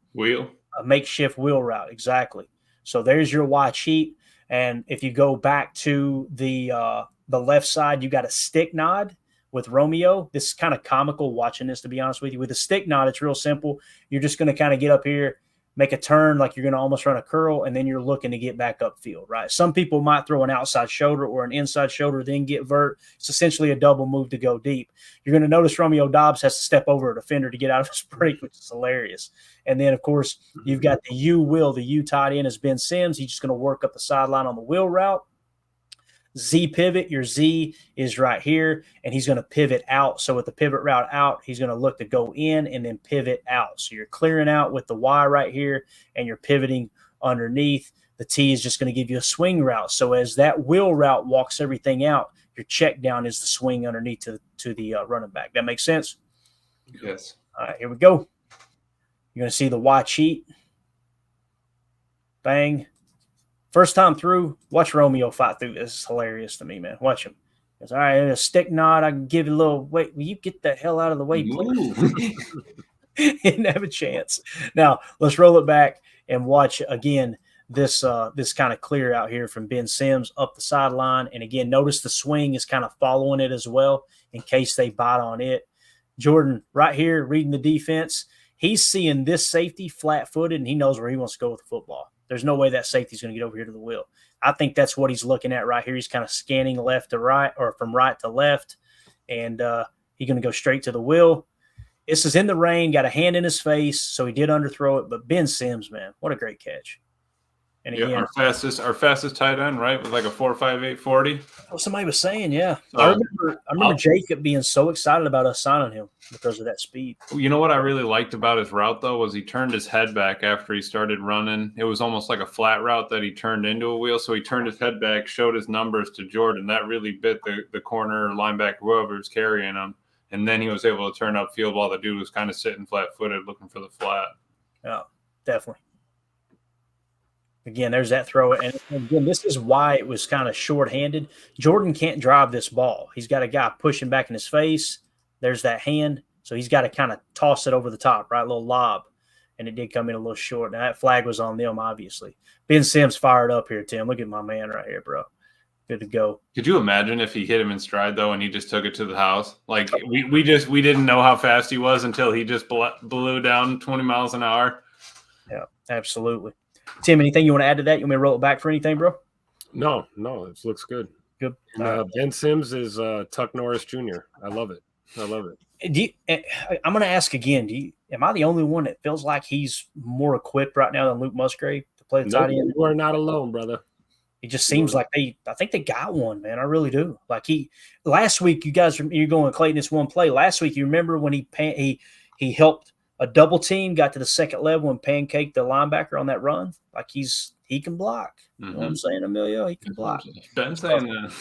Speaker 1: makeshift wheel route. Exactly. So there's your Y cheat. And if you go back to the left side, you got a stick nod with Romeo. This is kind of comical watching this, to be honest with you. With a stick nod, it's real simple. You're just going to kind of get up here, make a turn like you're going to almost run a curl, and then you're looking to get back upfield, right? Some people might throw an outside shoulder or an inside shoulder, then get vert. It's essentially a double move to go deep. You're going to notice Romeo Doubs has to step over a defender to get out of his break, which is hilarious. And then, of course, you've got the U tied in as Ben Sims. He's just going to work up the sideline on the wheel route. Z pivot, your Z is right here, and he's going to pivot out. So with the pivot route out, he's going to look to go in and then pivot out. So you're clearing out with the Y right here, and you're pivoting underneath. The T is just going to give you a swing route. So as that wheel route walks everything out, your check down is the swing underneath to the running back. That makes sense?
Speaker 3: Yes.
Speaker 1: All right, here we go. You're going to see the Y cheat. Bang. First time through, watch Romeo fight through this. It's hilarious to me, man. Watch him. He goes, all right, a stick nod. I can give you a little wait. Will you get the hell out of the way, please? He didn't have a chance. Now, let's roll it back and watch again this kind of clear out here from Ben Sims up the sideline. And again, notice the swing is kind of following it as well in case they bite on it. Jordan right here reading the defense. He's seeing this safety flat-footed, and he knows where he wants to go with the football. There's no way that safety's going to get over here to the wheel. I think that's what he's looking at right here. He's kind of scanning left to right or from right to left, and he's going to go straight to the wheel. This is in the rain, got a hand in his face, so he did underthrow it. But Ben Sims, man, what a great catch. And again,
Speaker 3: our fastest tight end, right? With like a 4.58 40.
Speaker 1: Well, somebody was saying, yeah. I remember Jacob being so excited about us signing him because of that speed.
Speaker 3: You know what I really liked about his route, though, was he turned his head back after he started running. It was almost like a flat route that he turned into a wheel. So he turned his head back, showed his numbers to Jordan. That really bit the corner linebacker, whoever was carrying him. And then he was able to turn upfield while the dude was kind of sitting flat-footed looking for the flat.
Speaker 1: Yeah, definitely. Again, there's that throw. And again, this is why it was kind of short-handed. Jordan can't drive this ball. He's got a guy pushing back in his face. There's that hand. So he's got to kind of toss it over the top, right? A little lob. And it did come in a little short. Now, that flag was on them, obviously. Ben Sims fired up here, Tim. Look at my man right here, bro. Good to go.
Speaker 3: Could you imagine if he hit him in stride, though, and he just took it to the house? Like, we didn't know how fast he was until he just blew down 20 miles an hour.
Speaker 1: Yeah, absolutely. Tim, anything you want to add to that? You want me to roll it back for anything, bro?
Speaker 2: No, it looks good.
Speaker 1: Good.
Speaker 2: Ben Sims is Tuck Norris Jr. I love it.
Speaker 1: I'm going to ask again. Am I the only one that feels like he's more equipped right now than Luke Musgrave to play the tight end?
Speaker 2: You are not alone, brother.
Speaker 1: It just seems like I think they got one, man. I really do. Like last week, you're going Clayton this one play. Last week, you remember when he helped a double team, got to the second level and pancaked the linebacker on that run. Like he can block. You know what I'm saying, Emilio? He can block.
Speaker 3: Ben saying that.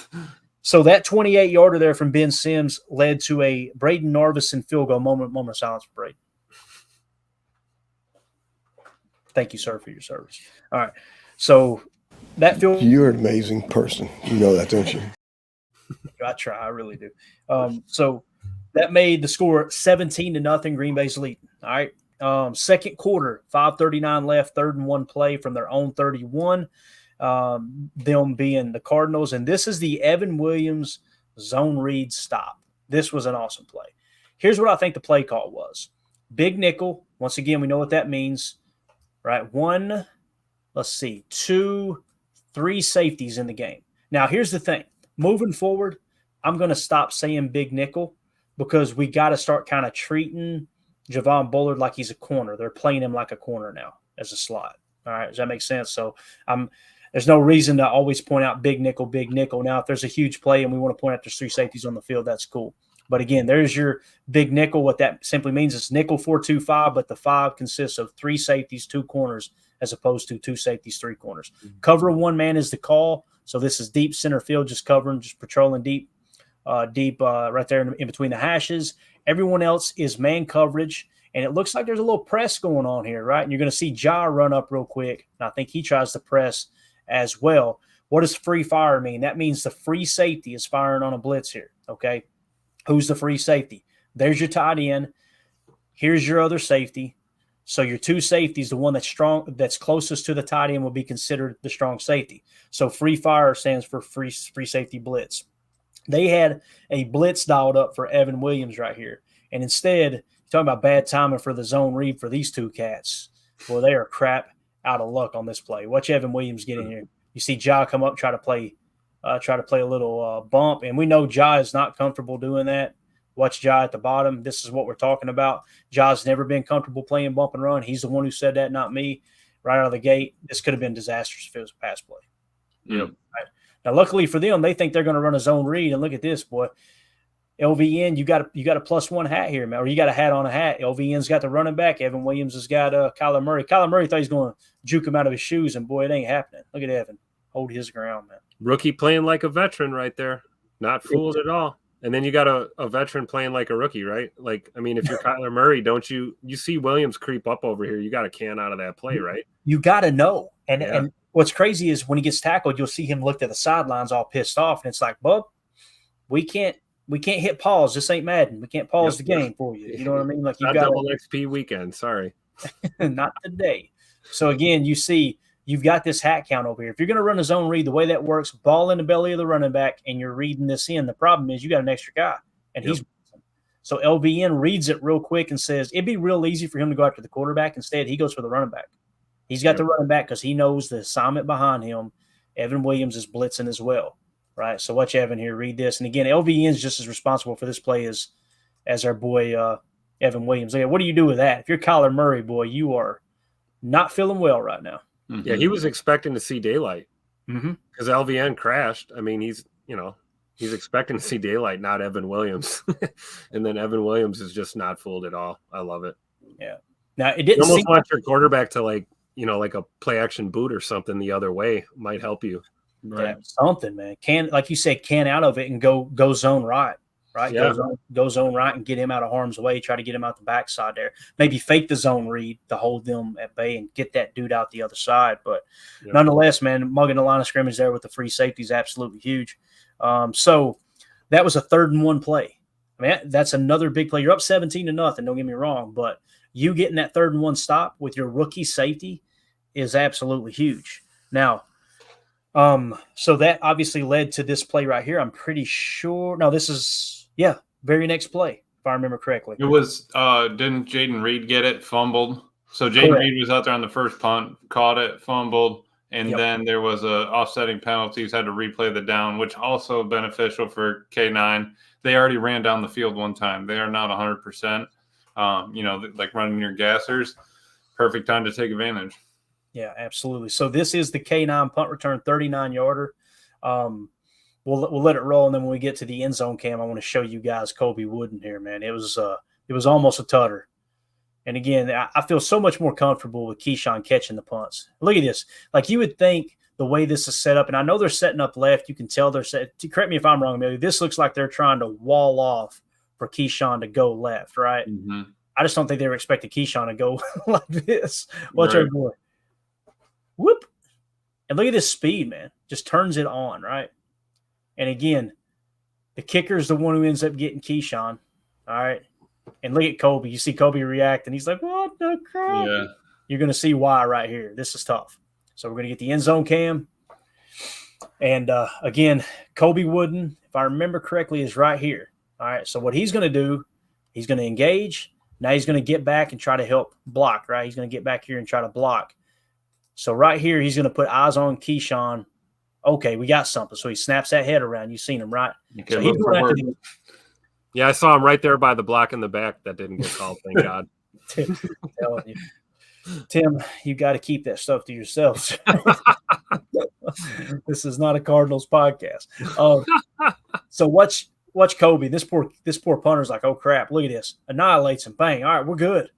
Speaker 1: So that 28-yarder there from Ben Sims led to a Braden Narvison field goal. Moment of silence for Braden. Thank you, sir, for your service. All right. So that field.
Speaker 5: You're an amazing person. You know that, don't you?
Speaker 1: I try. I really do. So that made the score 17-0. Green Bay's leading. All right. Second quarter, 5:39 left, 3rd and 1 play from their own 31. Them being the Cardinals. And this is the Evan Williams zone read stop. This was an awesome play. Here's what I think the play call was. Big nickel. Once again, we know what that means, right? 2, 3 safeties in the game. Now, here's the thing. Moving forward, I'm going to stop saying big nickel because we got to start kind of treating Javon Bullard like he's a corner. They're playing him like a corner now as a slot. All right. Does that make sense? So there's no reason to always point out big nickel. Now, if there's a huge play and we want to point out there's 3 safeties on the field, that's cool. But again, there's your big nickel. What that simply means is nickel 4-2-5, but the 5 consists of 3 safeties, 2 corners, as opposed to 2 safeties, 3 corners. Cover 1 man is the call. So this is deep center field, just covering, just patrolling deep right there in between the hashes. Everyone else is man coverage. And it looks like there's a little press going on here, right? And you're going to see Ja run up real quick. And I think he tries to press as well. What does free fire mean? That means the free safety is firing on a blitz here, okay? Who's the free safety? There's your tight end. Here's your other safety. So your 2 safeties, the one that's strong, that's closest to the tight end will be considered the strong safety. So free fire stands for free safety blitz. They had a blitz dialed up for Evan Williams right here. And instead, you're talking about bad timing for the zone read for these 2 cats. Well, they are crap out of luck on this play. Watch Evan Williams get in here. You see Ja come up, try to play a little bump, and we know Ja is not comfortable doing that. Watch Ja at the bottom. This is what we're talking about. Ja's never been comfortable playing bump and run. He's the one who said that, not me. Right out of the gate, this could have been disastrous if it was a pass play.
Speaker 2: Yep.
Speaker 1: Right. Now, luckily for them, they think they're going to run a zone read, and look at this, boy. LVN, you got a +1 hat here, man, or you got a hat on a hat. LVN's got the running back. Evan Williams has got Kyler Murray. Kyler Murray thought he's going to juke him out of his shoes, and boy, it ain't happening. Look at Evan. Hold his ground, man.
Speaker 2: Rookie playing like a veteran right there. Not fooled at all. And then you got a veteran playing like a rookie, right? Like, I mean, if you're Kyler Murray, don't you see Williams creep up over here, you got a can out of that play, right?
Speaker 1: You got to know. And what's crazy is when he gets tackled, you'll see him look to the sidelines all pissed off, and it's like, bub, we can't hit pause. This ain't Madden. We can't pause the game for you. You know what I mean? Like, you got
Speaker 2: double XP weekend. Sorry.
Speaker 1: Not today. So again, you see you've got this hat count over here. If you're going to run a zone read, the way that works, ball in the belly of the running back, and you're reading this in. The problem is you got an extra guy, and he's so LVN reads it real quick and says it'd be real easy for him to go after the quarterback. Instead, he goes for the running back. He's got the running back because he knows the assignment behind him. Evan Williams is blitzing as well, right? So watch Evan here read this. And again, LVN is just as responsible for this play as our boy Evan Williams. Like, what do you do with that? If you're Kyler Murray, boy, you are not feeling well right now.
Speaker 2: Yeah, he was expecting to see daylight because LVN crashed. I mean, he's expecting to see daylight, not Evan Williams. And then Evan Williams is just not fooled at all. I love it.
Speaker 1: Yeah. Now, it didn't
Speaker 2: you almost want your quarterback to like a play action boot or something the other way might help you.
Speaker 1: Right. Yeah, something, man. Like you said, can out of it and go zone right. Right?
Speaker 2: Yeah.
Speaker 1: Go zone right and get him out of harm's way, try to get him out the backside there. Maybe fake the zone read to hold them at bay and get that dude out the other side. But nonetheless, man, mugging the line of scrimmage there with the free safety is absolutely huge. So that was a 3rd and 1 play. I mean, that's another big play. You're up 17-0, don't get me wrong, but you getting that 3rd and 1 stop with your rookie safety is absolutely huge. Now, so that obviously led to this play right here. I'm pretty sure. No, this is very next play, if I remember correctly.
Speaker 3: It was didn't Jaden Reed get it, fumbled? So Jaden Reed was out there on the first punt, caught it, fumbled, and then there was a offsetting penalties, had to replay the down, which also beneficial for K9. They already ran down the field one time. They are not 100%. Like running your gassers. Perfect time to take advantage.
Speaker 1: Yeah, absolutely. So this is the K9 punt return 39-yarder. We'll let it roll, and then when we get to the end zone cam, I want to show you guys Kobe Wooden here, man. It was almost a tutter. And again, I feel so much more comfortable with Keyshawn catching the punts. Look at this. Like, you would think the way this is set up, and I know they're setting up left. You can tell they're set. Correct me if I'm wrong, Amelia. This looks like they're trying to wall off for Keyshawn to go left, right?
Speaker 3: Mm-hmm.
Speaker 1: I just don't think they were expecting Keyshawn to go like this. Watch our boy. Whoop. And look at this speed, man. Just turns it on, right? And again, the kicker is the one who ends up getting Keyshawn. All right. And look at Kobe. You see Kobe react, and he's like, what the crap?
Speaker 3: Yeah.
Speaker 1: You're going to see why right here. This is tough. So we're going to get the end zone cam. And again, Kobe Wooden, if I remember correctly, is right here. All right. So what he's going to do, he's going to engage. Now he's going to get back and try to help block, right? He's going to get back here and try to block. So right here, he's going to put eyes on Keyshawn. Okay, we got something. So he snaps that head around. You've seen him, right? So he's going after the,
Speaker 2: yeah, I saw him right there by the block in the back. That didn't get called, thank God.
Speaker 1: Tim, you got to keep that stuff to yourself. This is not a Cardinals podcast. So watch watch Kobe. This poor punter's like, oh crap, look at this. Annihilates him. Bang. All right, we're good.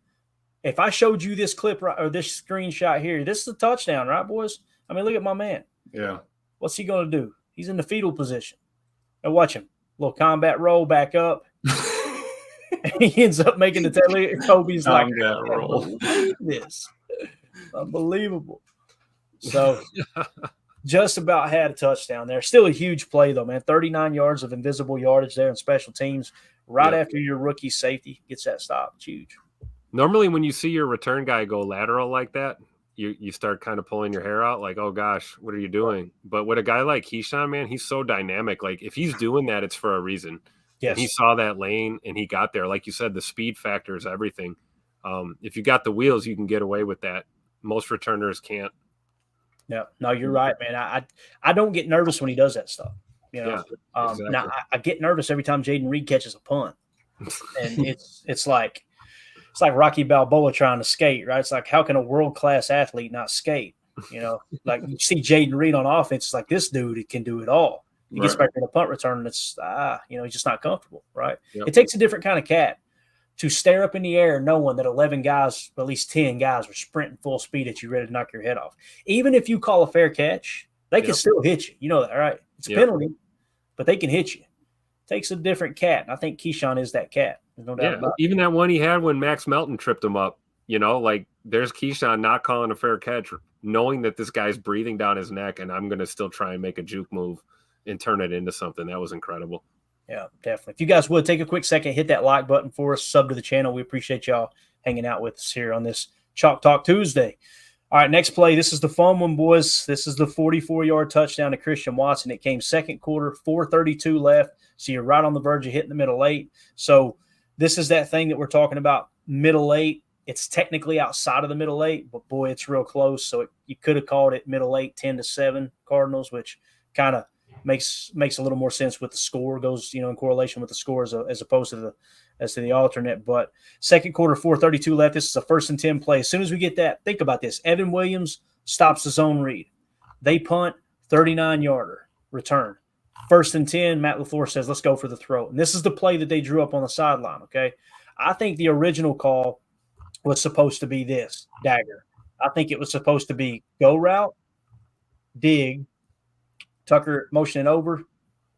Speaker 1: If I showed you this clip or this screenshot here, this is a touchdown, right, boys? I mean, look at my man.
Speaker 3: Yeah.
Speaker 1: What's he going to do? He's in the fetal position. Now watch him. Little combat roll back up. He ends up making the tail. Kobe's like,
Speaker 3: roll.
Speaker 1: This unbelievable. So just about had a touchdown there. Still a huge play though, man. 39 yards of invisible yardage there in special teams. Right after your rookie safety gets that stop. It's huge.
Speaker 2: Normally, when you see your return guy go lateral like that, you start kind of pulling your hair out, like, oh gosh, what are you doing? But with a guy like Keyshawn, man, he's so dynamic. Like if he's doing that, it's for a reason.
Speaker 1: Yes.
Speaker 2: And he saw that lane and he got there. Like you said, the speed factor is everything. If you got the wheels, you can get away with that. Most returners can't.
Speaker 1: Yeah, no, you're right, man. I don't get nervous when he does that stuff. You know,
Speaker 2: exactly.
Speaker 1: Now I get nervous every time Jaden Reed catches a punt, and it's like Rocky Balboa trying to skate, right? It's like, how can a world class athlete not skate? You know, like you see Jaden Reed on offense, it's like this dude can do it all. He gets back to the punt return, and it's he's just not comfortable, right? Yep. It takes a different kind of cat to stare up in the air knowing that 11 guys, at least 10 guys, are sprinting full speed at you, ready to knock your head off. Even if you call a fair catch, they can still hit you. You know that, right? It's a penalty, but they can hit you. It takes a different cat. And I think Keyshawn is that cat. There's no doubt about it.
Speaker 2: Even that one he had when Max Melton tripped him up, like there's Keyshawn not calling a fair catch, knowing that this guy's breathing down his neck, and I'm going to still try and make a juke move and turn it into something. That was incredible.
Speaker 1: Yeah, definitely. If you guys would take a quick second, hit that like button for us, sub to the channel. We appreciate y'all hanging out with us here on this Chalk Talk Tuesday. All right, next play. This is the fun one, boys. This is the 44-yard touchdown to Christian Watson. It came second quarter, 4:32 left. So you're right on the verge of hitting the middle eight. So this is that thing that we're talking about, middle eight. It's technically outside of the middle eight, but boy, it's real close. So you could have called it middle eight, 10-7 Cardinals, which kind of makes a little more sense with the score, goes in correlation with the score as opposed to the alternate. But second quarter, 4:32 left. This is a 1st and 10 play. As soon as we get that, think about this. Evan Williams stops the zone read. They punt, 39-yarder return. 1st and 10, Matt LaFleur says, let's go for the throw. And this is the play that they drew up on the sideline, okay? I think the original call was supposed to be this, dagger. I think it was supposed to be go route, dig, Tucker motioning over,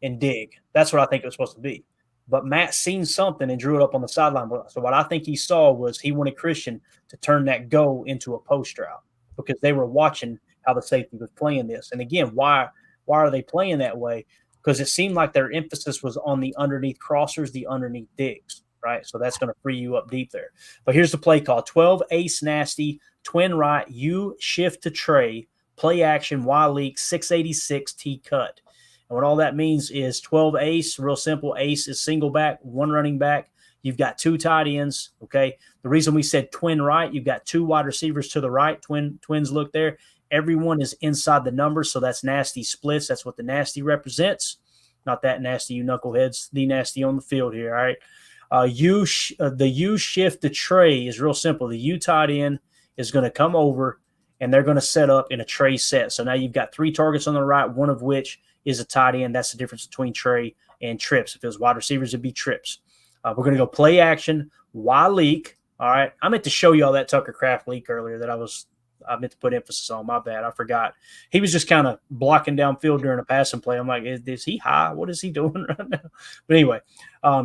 Speaker 1: and dig. That's what I think it was supposed to be. But Matt seen something and drew it up on the sideline. So what I think he saw was he wanted Christian to turn that go into a post route because they were watching how the safety was playing this. And again, why are they playing that way? Because it seemed like their emphasis was on the underneath crossers, the underneath digs, right? So that's going to free you up deep there. But here's the play call. 12 ace nasty, twin right, U shift to Trey, play action, Y leak, 686 T cut. And what all that means is 12 ace, real simple. Ace is single back, one running back. You've got 2 tight ends, okay? The reason we said twin right, you've got 2 wide receivers to the right. Twins look there. Everyone is inside the numbers, so that's nasty splits. That's what the nasty represents. Not that nasty, you knuckleheads. The nasty on the field here, all right? The U shift to Trey is real simple. The U tight end is going to come over, and they're going to set up in a Trey set. So now you've got 3 targets on the right, one of which is a tight end. That's the difference between Trey and trips. If it was wide receivers, it'd be trips. We're going to go play action, Y leak. All right. I meant to show you all that Tucker Kraft leak earlier that I meant to put emphasis on. My bad. I forgot. He was just kind of blocking downfield during a passing play. I'm like, is he high? What is he doing right now? But anyway,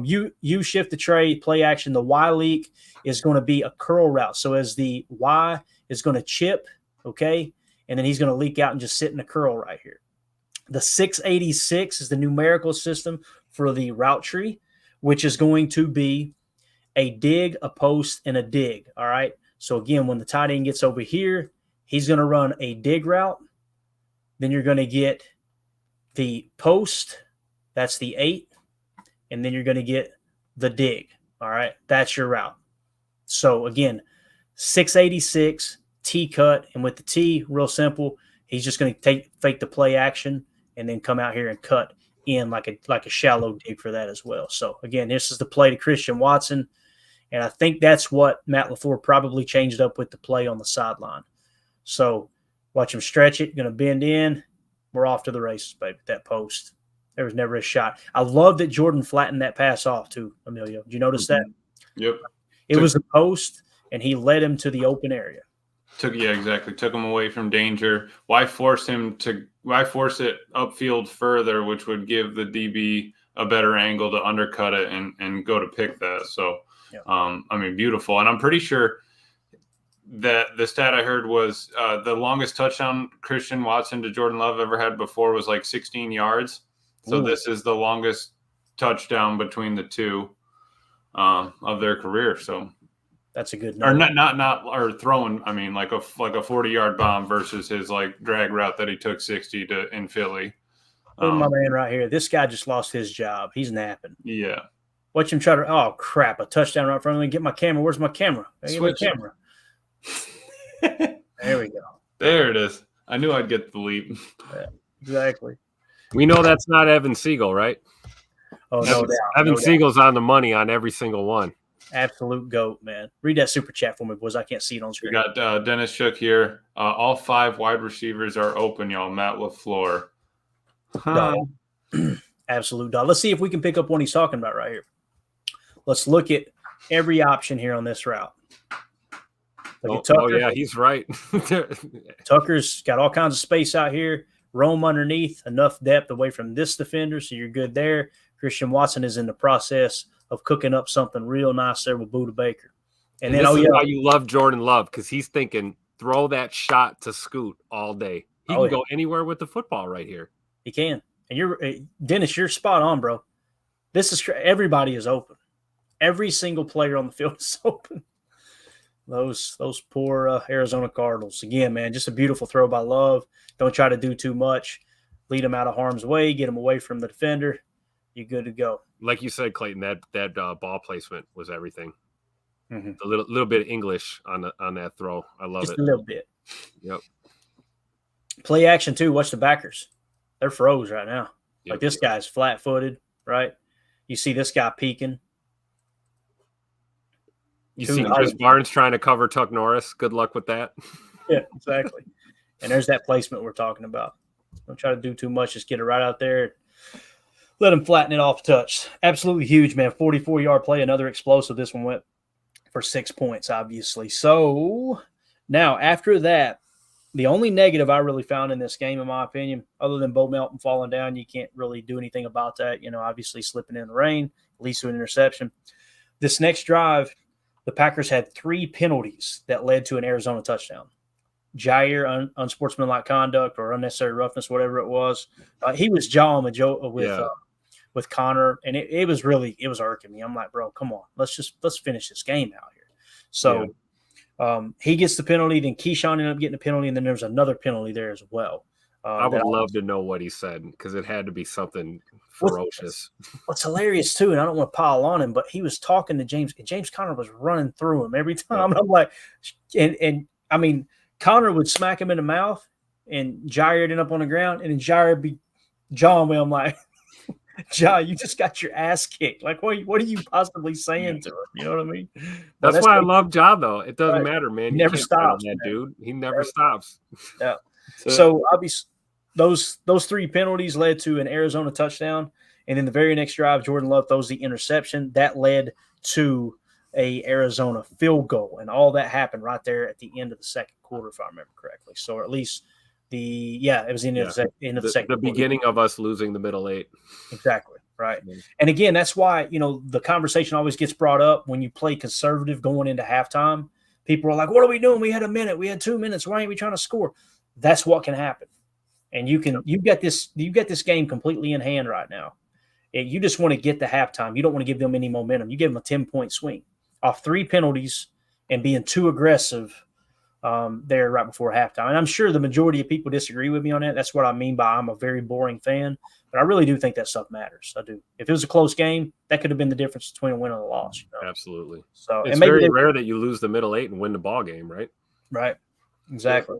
Speaker 1: you shift the Trey, play action. The Y leak is going to be a curl route. So as the Y is going to chip, okay, and then he's going to leak out and just sit in a curl right here. The 686 is the numerical system for the route tree, which is going to be a dig, a post, and a dig, all right? So, again, when the tight end gets over here, he's going to run a dig route. Then you're going to get the post. That's the 8. And then you're going to get the dig, all right? That's your route. So, again, 686, T cut. And with the T, real simple, he's just going to fake the play action and then come out here and cut in like a shallow dig for that as well. So, again, this is the play to Christian Watson. And I think that's what Matt LaFleur probably changed up with the play on the sideline. So watch him stretch it, going to bend in. We're off to the races, baby, that post. There was never a shot. I love that Jordan flattened that pass off too, Emilio. Did you notice that?
Speaker 3: Yep.
Speaker 1: It was a post, and he led him to the open area.
Speaker 3: Exactly. Took him away from danger. Why force it upfield further, which would give the DB a better angle to undercut it and go to pick that. So, beautiful. And I'm pretty sure that the stat I heard was the longest touchdown Christian Watson to Jordan Love ever had before was like 16 yards. So this is the longest touchdown between the two of their career. So
Speaker 1: that's a good number.
Speaker 3: Or not or throwing. I mean, like a 40-yard bomb versus his like drag route that he took 60 to in Philly.
Speaker 1: My man right here. This guy just lost his job. He's napping.
Speaker 3: Yeah.
Speaker 1: Watch him try to. Oh crap! A touchdown right in front of me. Get my camera. Where's my camera? Get my camera. There we go.
Speaker 3: There it is. I knew I'd get the leap.
Speaker 1: Yeah, exactly.
Speaker 2: We know that's not Evan Siegel, right?
Speaker 1: Oh, no doubt.
Speaker 2: Evan Siegel's on the money on every single one.
Speaker 1: Absolute GOAT, man. Read that super chat for me, boys. I can't see it on screen.
Speaker 3: We got Dennis Shook here. All 5 wide receivers are open, y'all. Matt LaFleur.
Speaker 1: Absolute dog. Let's see if we can pick up what he's talking about right here. Let's look at every option here on this route.
Speaker 2: Tucker. Yeah, he's right.
Speaker 1: Tucker's got all kinds of space out here. Roam underneath, enough depth away from this defender, so you're good there. Christian Watson is in the process of cooking up something real nice there with Budda Baker.
Speaker 2: And then, this is why you love Jordan Love, because he's thinking, throw that shot to Scoot all day. He can go anywhere with the football right here.
Speaker 1: He can. And Dennis, you're spot on, bro. Everybody is open. Every single player on the field is open. Those poor Arizona Cardinals. Again, man, just a beautiful throw by Love. Don't try to do too much. Lead them out of harm's way. Get them away from the defender. You're good to go.
Speaker 2: Like you said, Clayton, that ball placement was everything.
Speaker 1: Mm-hmm.
Speaker 2: A little bit of English on that throw. I love it.
Speaker 1: Just a little bit.
Speaker 2: Yep.
Speaker 1: Play action too. Watch the backers. They're froze right now.
Speaker 2: Yep.
Speaker 1: Like this guy's flat-footed, right? You see this guy peeking.
Speaker 2: You see Chris Barnes trying to cover Tuck Norris. Good luck with that.
Speaker 1: Yeah, exactly. And there's that placement we're talking about. Don't try to do too much. Just get it right out there. Let him flatten it off touch. Absolutely huge, man. 44-yard play, another explosive. This one went for 6 points, obviously. So now after that, the only negative I really found in this game, in my opinion, other than Bo Melton falling down, you can't really do anything about that. Obviously slipping in the rain, leads to an interception. This next drive, the Packers had 3 penalties that led to an Arizona touchdown. Jair, unsportsmanlike conduct or unnecessary roughness, whatever it was. He was jawing with Connor, and it was irking me. I'm like, bro, come on, let's finish this game out here. So he gets the penalty, then Keyshawn ended up getting a penalty, and then there's another penalty there as well.
Speaker 2: I would love to know what he said, because it had to be something ferocious.
Speaker 1: What's hilarious too, and I don't want to pile on him, but he was talking to James, and James Conner was running through him every time. I'm like, and I mean, Connor would smack him in the mouth, and Jair ended up on the ground, and then Jair would be jawing with him like, Jair, you just got your ass kicked. Like, what are you possibly saying to him? You know what I mean?
Speaker 2: That's why I love Ja, though. It doesn't matter, man.
Speaker 1: He never stops.
Speaker 2: That dude. He never stops.
Speaker 1: Yeah. So obviously, those 3 penalties led to an Arizona touchdown, and then the very next drive, Jordan Love throws the interception that led to a Arizona field goal, and all that happened right there at the end of the second quarter, if I remember correctly. So, or at least it was the end of the second.
Speaker 2: The beginning of us losing the middle 8.
Speaker 1: Exactly. Right. And again, that's why, the conversation always gets brought up when you play conservative going into halftime. People are like, what are we doing? We had a minute. We had 2 minutes. Why ain't we trying to score? That's what can happen. And you've got this game completely in hand right now. You just want to get to halftime. You don't want to give them any momentum. You give them a 10-point swing off 3 penalties and being too aggressive there right before halftime. And I'm sure the majority of people disagree with me on that. That's what I mean by I'm a very boring fan. But I really do think that stuff matters. I do. If it was a close game, that could have been the difference between a win and a loss.
Speaker 2: Absolutely.
Speaker 1: So
Speaker 2: it's very rare that you lose the middle 8 and win the ball game, right?
Speaker 1: Right. Exactly.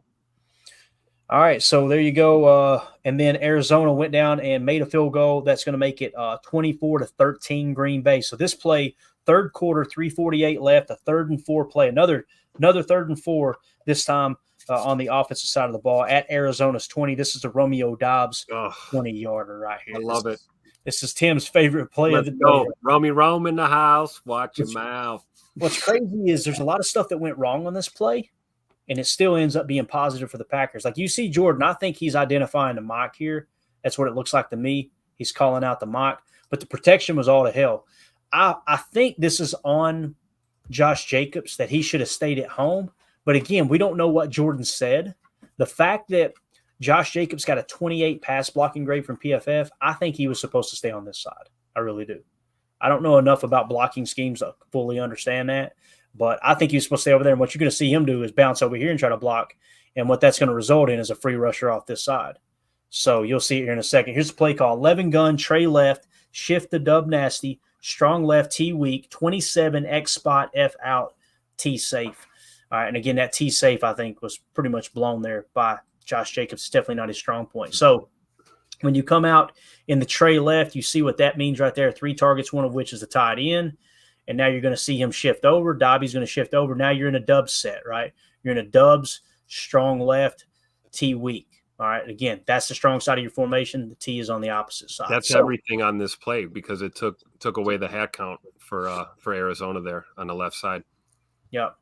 Speaker 1: All right, so there you go. And then Arizona went down and made a field goal. That's going to make it 24-13 Green Bay. So this play, third quarter, 3:48 left, a 3rd and 4 play. Another 3rd and 4, this time on the offensive side of the ball at Arizona's 20. This is the Romeo Dobbs
Speaker 2: Oh,
Speaker 1: 20-yarder right here.
Speaker 2: I love it.
Speaker 1: This is Tim's favorite play of
Speaker 2: Let's
Speaker 1: the
Speaker 2: go.
Speaker 1: day.
Speaker 2: Romy Rome in the house. Watch your mouth.
Speaker 1: What's crazy is there's a lot of stuff that went wrong on this play, and it still ends up being positive for the Packers. Like you see Jordan, I think he's identifying the mock here. That's what it looks like to me. He's calling out the mock, but the protection was all to hell. I think this is on Josh Jacobs that he should have stayed at home. But again, we don't know what Jordan said. The fact that Josh Jacobs got a 28 pass blocking grade from PFF, I think he was supposed to stay on this side. I really do. I don't know enough about blocking schemes to fully understand that, but I think he was supposed to stay over there. And what you're going to see him do is bounce over here and try to block. And what that's going to result in is a free rusher off this side. So you'll see it here in a second. Here's the play call. 11 gun, tray left, shift the dub nasty, strong left, T weak, 27 X spot, F out, T safe. All right, and again, that T safe, I think, was pretty much blown there by Josh Jacobs. It's definitely not his strong point. So when you come out in the tray left, you see what that means right there. 3 targets, one of which is the tight end. And now you're going to see him shift over. Dobby's going to shift over. Now you're in a dub set, right? You're in a dubs, strong left, T weak. All right, again, that's the strong side of your formation. The T is on the opposite side.
Speaker 2: That's everything on this play because it took away the hat count for Arizona there on the left side.
Speaker 1: Yep.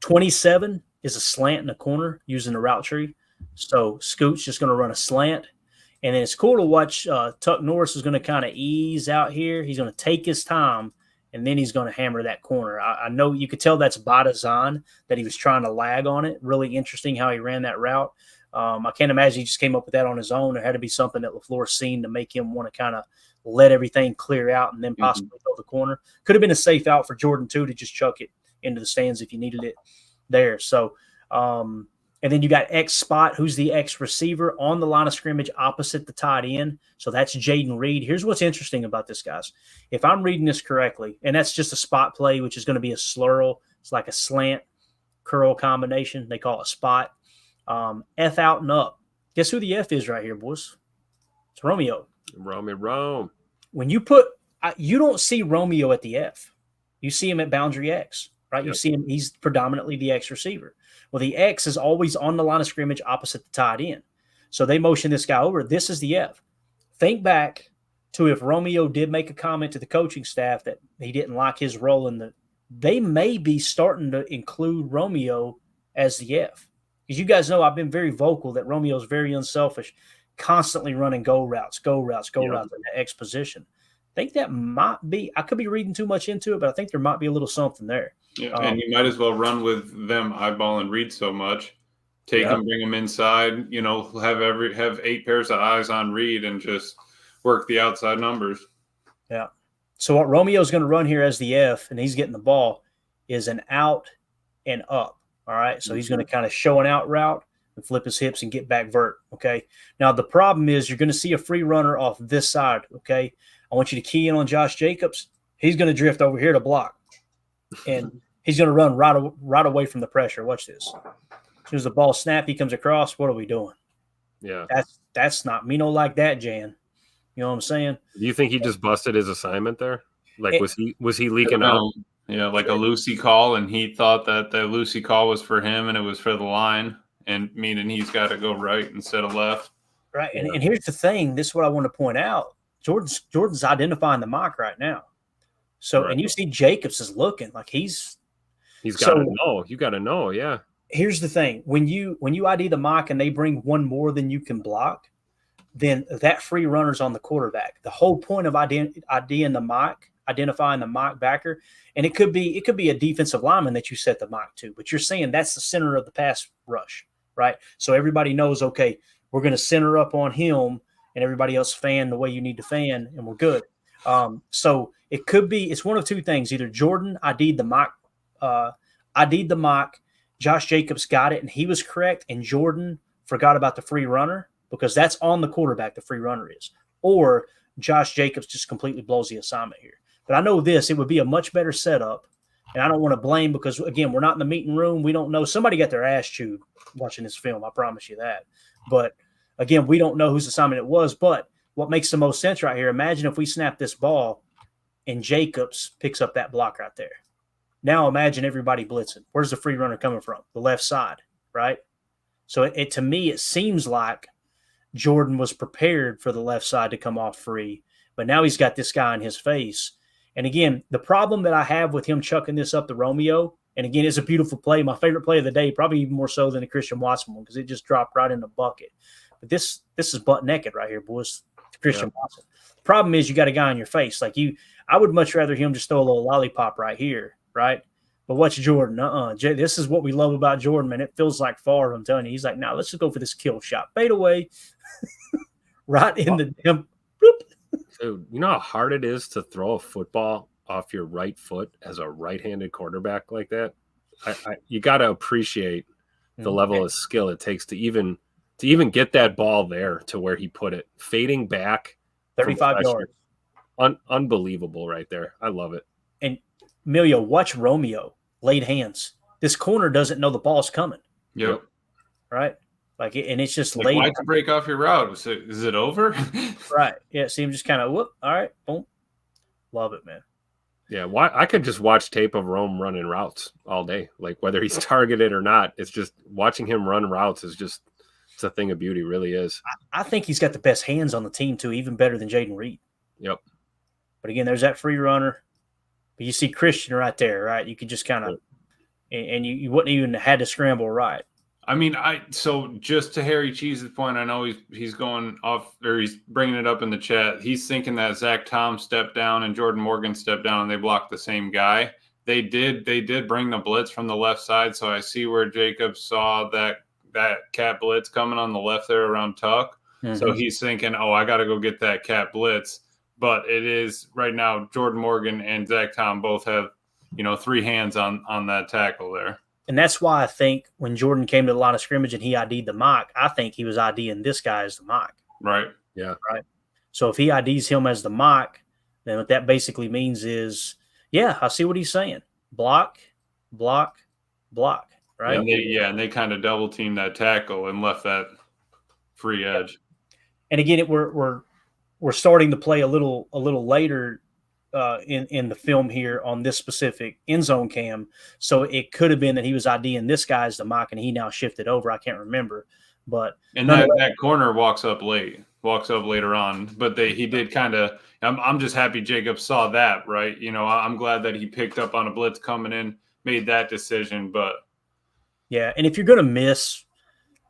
Speaker 1: 27 is a slant in the corner using the route tree. So Scoot's just going to run a slant. And then it's cool to watch Tuck Norris is going to kind of ease out here. He's going to take his time, and then he's going to hammer that corner. I know you could tell that's by design that he was trying to lag on it. Really interesting how he ran that route. I can't imagine he just came up with that on his own. There had to be something that LaFleur's seen to make him want to kind of let everything clear out and then possibly throw the corner. Could have been a safe out for Jordan, too, to just chuck it into the stands if you needed it there. So, and then you got X spot, who's the X receiver on the line of scrimmage opposite the tight end. So that's Jaden Reed. Here's what's interesting about this, guys. If I'm reading this correctly, and that's just a spot play, which is going to be a slurl. It's like a slant curl combination. They call it spot. F out and up. Guess who the F is right here, boys? It's Romeo.
Speaker 2: Rome.
Speaker 1: When you put you don't see Romeo at the F. You see him at boundary X, right? Yep. You see him, he's predominantly the X receiver. Well, the X is always on the line of scrimmage opposite the tight end. So they motion this guy over. This is the F. Think back to if Romeo did make a comment to the coaching staff that he didn't like his role in they may be starting to include Romeo as the F. Because you guys know I've been very vocal that Romeo's very unselfish, constantly running go routes in the X position. I think that might be – I could be reading too much into it, but I think there might be a little something there.
Speaker 3: Yeah, and you might as well run with them eyeballing Reed so much. Take him, bring him inside, have 8 pairs of eyes on Reed and just work the outside numbers.
Speaker 1: Yeah. So what Romeo's going to run here as the F, and he's getting the ball, is an out and up. All right, so he's going to kind of show an out route and flip his hips and get back vert, okay? Now, the problem is you're going to see a free runner off this side, okay? I want you to key in on Josh Jacobs. He's going to drift over here to block, and he's going to run right away from the pressure. Watch this. As soon as the ball snap, he comes across, what are we doing?
Speaker 2: Yeah.
Speaker 1: That's not me no like that, Jan. You know what I'm saying?
Speaker 2: Do you think he just busted his assignment there? Like, was he leaking out?
Speaker 3: Yeah, like a loosey call, and he thought that the loosey call was for him and it was for the line, and meaning he's got to go right instead of left.
Speaker 1: Right, and here's the thing. This is what I want to point out. Jordan's identifying the mock right now. So, and you see Jacobs is looking like he's
Speaker 2: got to know. You got to know, yeah.
Speaker 1: Here's the thing. When you ID the mock and they bring one more than you can block, then that free runner's on the quarterback. The whole point of identifying the mock backer, and it could be a defensive lineman that you set the mock to, but you're saying that's the center of the pass rush, right? So everybody knows, okay, we're going to center up on him and everybody else fan the way you need to fan, and we're good. So it could be, it's one of two things. Either Jordan ID'd the mock, Josh Jacobs got it and he was correct, and Jordan forgot about the free runner because that's on the quarterback, the free runner is. Or Josh Jacobs just completely blows the assignment here. But I know this, it would be a much better setup. And I don't want to blame because, again, we're not in the meeting room. We don't know. Somebody got their ass chewed watching this film. I promise you that. But, again, we don't know whose assignment it was. But what makes the most sense right here, imagine if we snap this ball and Jacobs picks up that block right there. Now imagine everybody blitzing. Where's the free runner coming from? The left side, right? So to me, it seems like Jordan was prepared for the left side to come off free, but now he's got this guy in his face. And again, the problem that I have with him chucking this up to Romeo, and again, it's a beautiful play. My favorite play of the day, probably even more so than the Christian Watson one, because it just dropped right in the bucket. But this is butt naked right here, boys. To Christian Watson. The problem is you got a guy in your face. Like I would much rather him just throw a little lollipop right here, right? But watch Jordan. This is what we love about Jordan, man. It feels like Favre, I'm telling you. He's like, let's just go for this kill shot. Fade away. Right in the damn.
Speaker 2: Dude, you know how hard it is to throw a football off your right foot as a right-handed quarterback like that? You got to appreciate the level of skill it takes to even get that ball there to where he put it. Fading back
Speaker 1: 35 yards.
Speaker 2: Unbelievable right there. I love it.
Speaker 1: And Emilio, watch Romeo laid hands. This corner doesn't know the ball's coming.
Speaker 3: Yep.
Speaker 1: Right? Like, and it's just
Speaker 3: like,
Speaker 1: laid.
Speaker 3: why'd you break off your route? Is it over?
Speaker 1: Right. Yeah. See him just kind of whoop. All right. Boom. Love it, man.
Speaker 2: Yeah. I could just watch tape of Rome running routes all day. Like whether he's targeted or not, it's just watching him run routes is just, it's a thing of beauty. Really is.
Speaker 1: I think he's got the best hands on the team too, even better than Jaden Reed.
Speaker 2: Yep.
Speaker 1: But again, there's that free runner. But you see Christian right there, right? You could just kind of, and you wouldn't even had to scramble right.
Speaker 3: I mean, so just to Harry Cheese's point, I know he's going off, or he's bringing it up in the chat. He's thinking that Zach Tom stepped down and Jordan Morgan stepped down and they blocked the same guy. They did bring the blitz from the left side, so I see where Jacob saw that cat blitz coming on the left there around Tuck. Mm-hmm. So he's thinking, I got to go get that cat blitz. But it is right now Jordan Morgan and Zach Tom both have, three hands on that tackle there.
Speaker 1: And that's why I think when Jordan came to the line of scrimmage and he ID'd the mock, I think he was IDing this guy as the mock.
Speaker 3: Right.
Speaker 2: Yeah.
Speaker 1: Right. So if he IDs him as the mock, then what that basically means is, I see what he's saying. Block, block, block. Right.
Speaker 3: And they kind of double teamed that tackle and left that free edge.
Speaker 1: And again, we're starting to play a little later in the film here on this specific end zone cam. So it could have been that he was IDing this guy as the mock and he now shifted over. I can't remember. But
Speaker 3: that corner walks up later on. But he did kind of – I'm just happy Jacob saw that, right? I'm glad that he picked up on a blitz coming in, made that decision. But
Speaker 1: yeah, and if you're going to miss –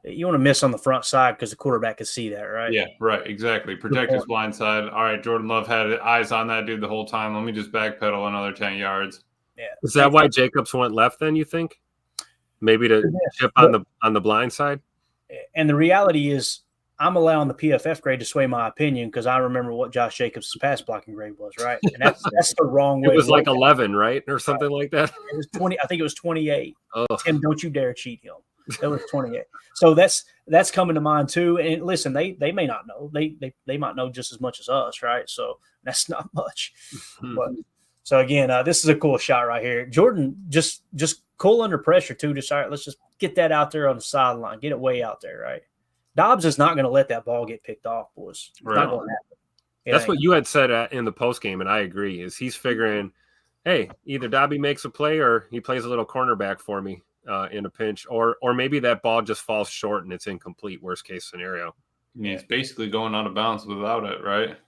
Speaker 1: you want to miss on the front side because the quarterback can see that, right?
Speaker 3: Yeah, right, exactly. Protect his blind side. All right, Jordan Love had eyes on that dude the whole time. Let me just backpedal another 10 yards.
Speaker 1: Yeah.
Speaker 2: Is that why Jacobs went left then, you think? Maybe to chip on the blind side?
Speaker 1: And the reality is I'm allowing the PFF grade to sway my opinion because I remember what Josh Jacobs' pass blocking grade was, right? And that's the wrong way.
Speaker 2: It was like 11, right? Or something like that?
Speaker 1: It was 20. I think it was 28.
Speaker 2: Oh.
Speaker 1: Tim, don't you dare cheat him. That was 28. So that's coming to mind too. And listen, they may not know. They might know just as much as us, right? So that's not much. But so again, this is a cool shot right here. Jordan just cool under pressure too. Just all right, let's just get that out there on the sideline. Get it way out there, right? Dobbs is not going to let that ball get picked off, boys. It's not going to happen.
Speaker 2: That's what you had said in the post game, and I agree. Is he's figuring, hey, either Dobby makes a play or he plays a little cornerback for me. In a pinch, or maybe that ball just falls short and it's incomplete, worst case scenario.
Speaker 3: Yeah, he's basically going out of bounds without it, right?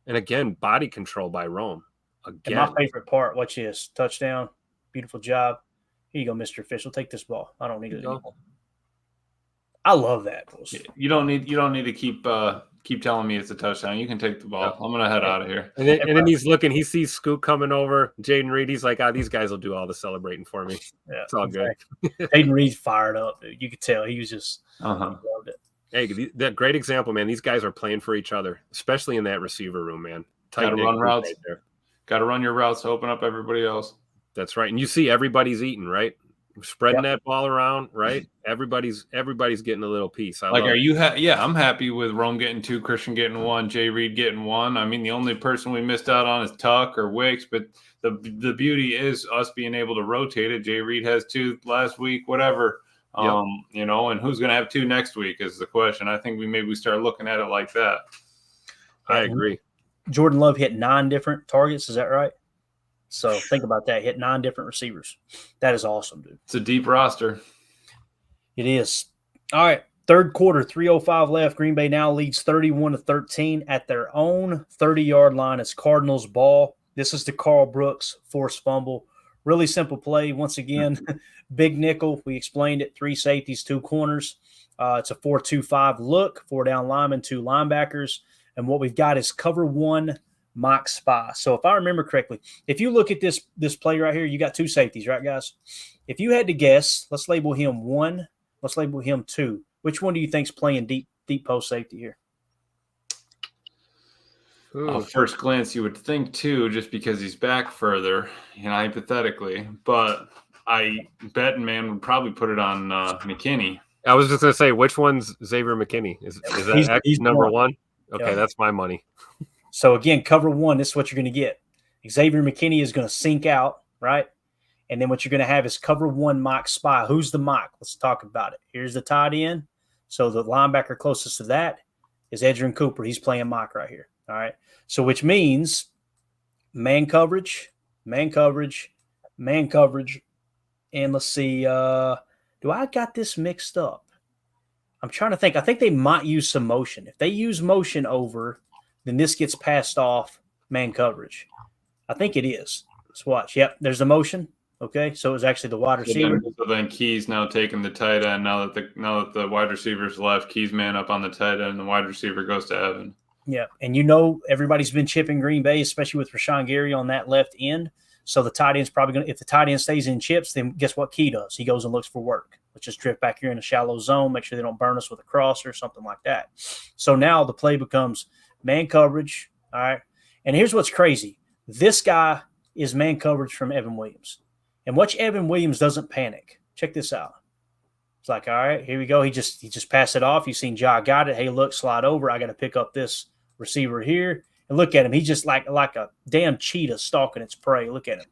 Speaker 2: And again, body control by Rome. Again.
Speaker 1: And my favorite part, watch this. Touchdown. Beautiful job. Here you go, Mr. Official. Take this ball. I don't need it anymore. I love that.
Speaker 3: You don't need to keep telling me it's a touchdown. You can take the ball. Yeah. I'm gonna head out of here.
Speaker 2: And then he's looking. He sees Scoot coming over. Jaden Reed. He's like, these guys will do all the celebrating for me. Yeah, it's all good.
Speaker 1: Jaden Reed's fired up, dude. You could tell he was just he loved it.
Speaker 2: Hey, that great example, man. These guys are playing for each other, especially in that receiver room, man.
Speaker 3: Got to run routes. Right, got to run your routes to open up everybody else.
Speaker 2: That's right. And you see everybody's eating, right? Spreading that ball around, right? Everybody's getting a little piece.
Speaker 3: Are you? I'm happy with Rome getting 2, Christian getting 1, Jay Reed getting 1. I mean, the only person we missed out on is Tuck or Wicks, but the beauty is us being able to rotate it. Jay Reed has 2 last week, whatever. And who's going to have 2 next week is the question. I think we start looking at it like that.
Speaker 2: I agree.
Speaker 1: Jordan Love hit 9 different targets. Is that right? So think about that. Hit 9 different receivers. That is awesome, dude.
Speaker 3: It's a deep roster.
Speaker 1: It is. All right. Third quarter, 3:05 left. Green Bay now leads 31-13 at their own 30-yard line. It's Cardinals ball. This is the Carl Brooks forced fumble. Really simple play. Once again, big nickel. We explained it. 3 safeties, 2 corners. It's a 4-2-5 look. 4 down linemen, 2 linebackers. And what we've got is cover 1 mock spy. So if I remember correctly, if you look at this play right here, you got 2 safeties, right, guys? If you had to guess, let's label him 1. Let's label him 2. Which one do you think's playing deep post safety here?
Speaker 3: First glance, you would think 2, just because he's back further, hypothetically. But I bet man would probably put it on McKinney.
Speaker 2: I was just going to say, which one's Xavier McKinney? Is that he's number 1? Okay, yeah. That's my money.
Speaker 1: So, again, cover 1, this is what you're going to get. Xavier McKinney is going to sink out, right? And then what you're going to have is cover 1 mock spy. Who's the mock? Let's talk about it. Here's the tight end. So the linebacker closest to that is Edgerrin Cooper. He's playing mock right here. All right. So which means man coverage, man coverage, man coverage. And let's see. Do I got this mixed up? I'm trying to think. I think they might use some motion. If they use motion over, then this gets passed off man coverage. I think it is. Let's watch. Yep. There's the motion. Okay, so it was actually the wide receiver.
Speaker 3: So then Key's now taking the tight end. Now that the wide receiver's left, Key's man up on the tight end, and the wide receiver goes to Evan.
Speaker 1: Yeah, and everybody's been chipping Green Bay, especially with Rashawn Gary on that left end. So the tight end's probably going to – if the tight end stays in chips, then guess what Key does? He goes and looks for work. Let's just drift back here in a shallow zone, make sure they don't burn us with a cross or something like that. So now the play becomes man coverage, all right? And here's what's crazy. This guy is man coverage from Evan Williams. And watch Evan Williams doesn't panic. Check this out. It's like, all right, here we go. He just passed it off. You've seen Ja got it. Hey, look, slide over. I got to pick up this receiver here. And look at him. He's just like a damn cheetah stalking its prey. Look at him.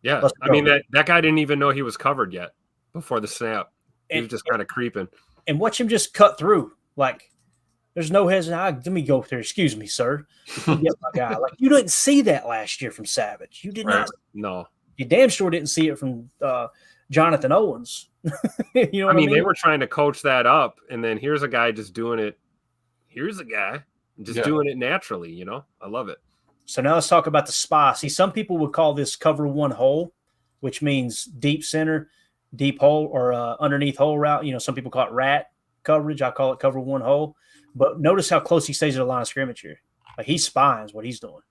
Speaker 2: Yeah. I mean, that guy didn't even know he was covered yet before the snap. He was just kind of creeping.
Speaker 1: And watch him just cut through. Like, there's no hesitation. Let me go there. Excuse me, sir. Get my guy. Like, you didn't see that last year from Savage. You did not.
Speaker 2: No.
Speaker 1: You damn sure didn't see it from Jonathan Owens. You know
Speaker 2: what I mean? They were trying to coach that up, and then here's a guy just doing it. Here's a guy just doing it naturally, I love it.
Speaker 1: So now let's talk about the spy. See, some people would call this cover 1 hole, which means deep center, deep hole, or underneath hole route. Some people call it rat coverage. I call it cover 1 hole. But notice how close he stays to the line of scrimmage here. Like, he's spying is what he's doing.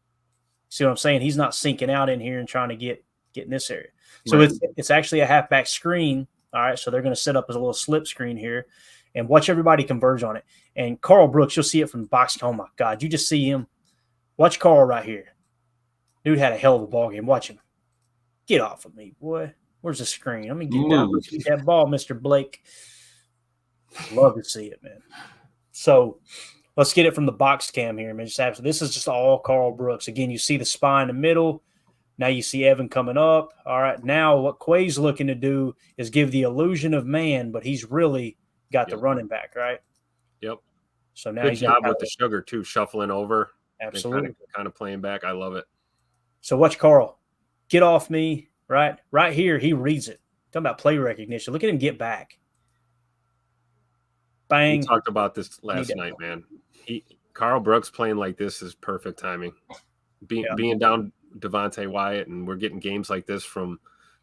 Speaker 1: See what I'm saying? He's not sinking out in here and trying to get in this area. So right. It's actually a halfback screen. All right. So they're going to set up as a little slip screen here and watch everybody converge on it. And Carl Brooks, you'll see it from the box. Oh my God. You just see him. Watch Carl right here. Dude had a hell of a ball game. Watch him. Get off of me, boy. Where's the screen? Let me get down. Get that ball, Mr. Blake. Love to see it, man. So let's get it from the box cam here, man. This is just all Carl Brooks. Again, you see the spy in the middle. Now you see Evan coming up. All right, now what Quay's looking to do is give the illusion of man, but he's really got the running back, right?
Speaker 2: Yep.
Speaker 1: So now
Speaker 2: good job with the sugar, too, shuffling over.
Speaker 1: Absolutely.
Speaker 2: Kind of playing back. I love it.
Speaker 1: So watch Carl. Get off me, right? Right here, he reads it. Talking about play recognition. Look at him get back. Bang.
Speaker 2: We talked about this last night, man. Carl Brooks playing like this is perfect timing. Being down Devontae Wyatt, and we're getting games like this from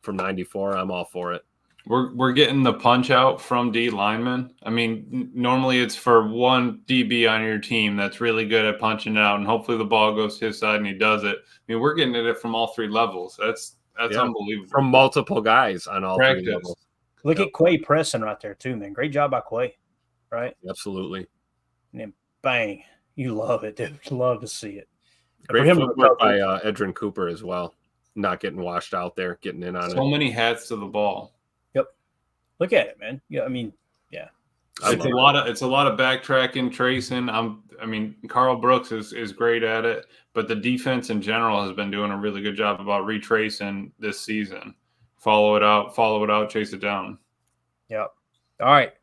Speaker 2: 94. I'm all for it.
Speaker 3: We're getting the punch out from D linemen. I mean, normally it's for one DB on your team that's really good at punching out, and hopefully the ball goes to his side and he does it. I mean, we're getting it from all 3 levels. That's unbelievable.
Speaker 2: From multiple guys on all 3 levels.
Speaker 1: Look at Quay pressing right there too, man. Great job by Quay, right?
Speaker 2: Absolutely.
Speaker 1: And then bang, you love it, dude. Love to see it.
Speaker 2: Great footwork by Edgerrin Cooper as well. Not getting washed out there, getting in on it.
Speaker 3: So many hats to the ball.
Speaker 1: Yep. Look at it, man. Yeah, I mean, yeah.
Speaker 3: It's a lot of backtracking, tracing. Carl Brooks is great at it, but the defense in general has been doing a really good job about retracing this season. Follow it out, chase it down.
Speaker 1: Yep. All right.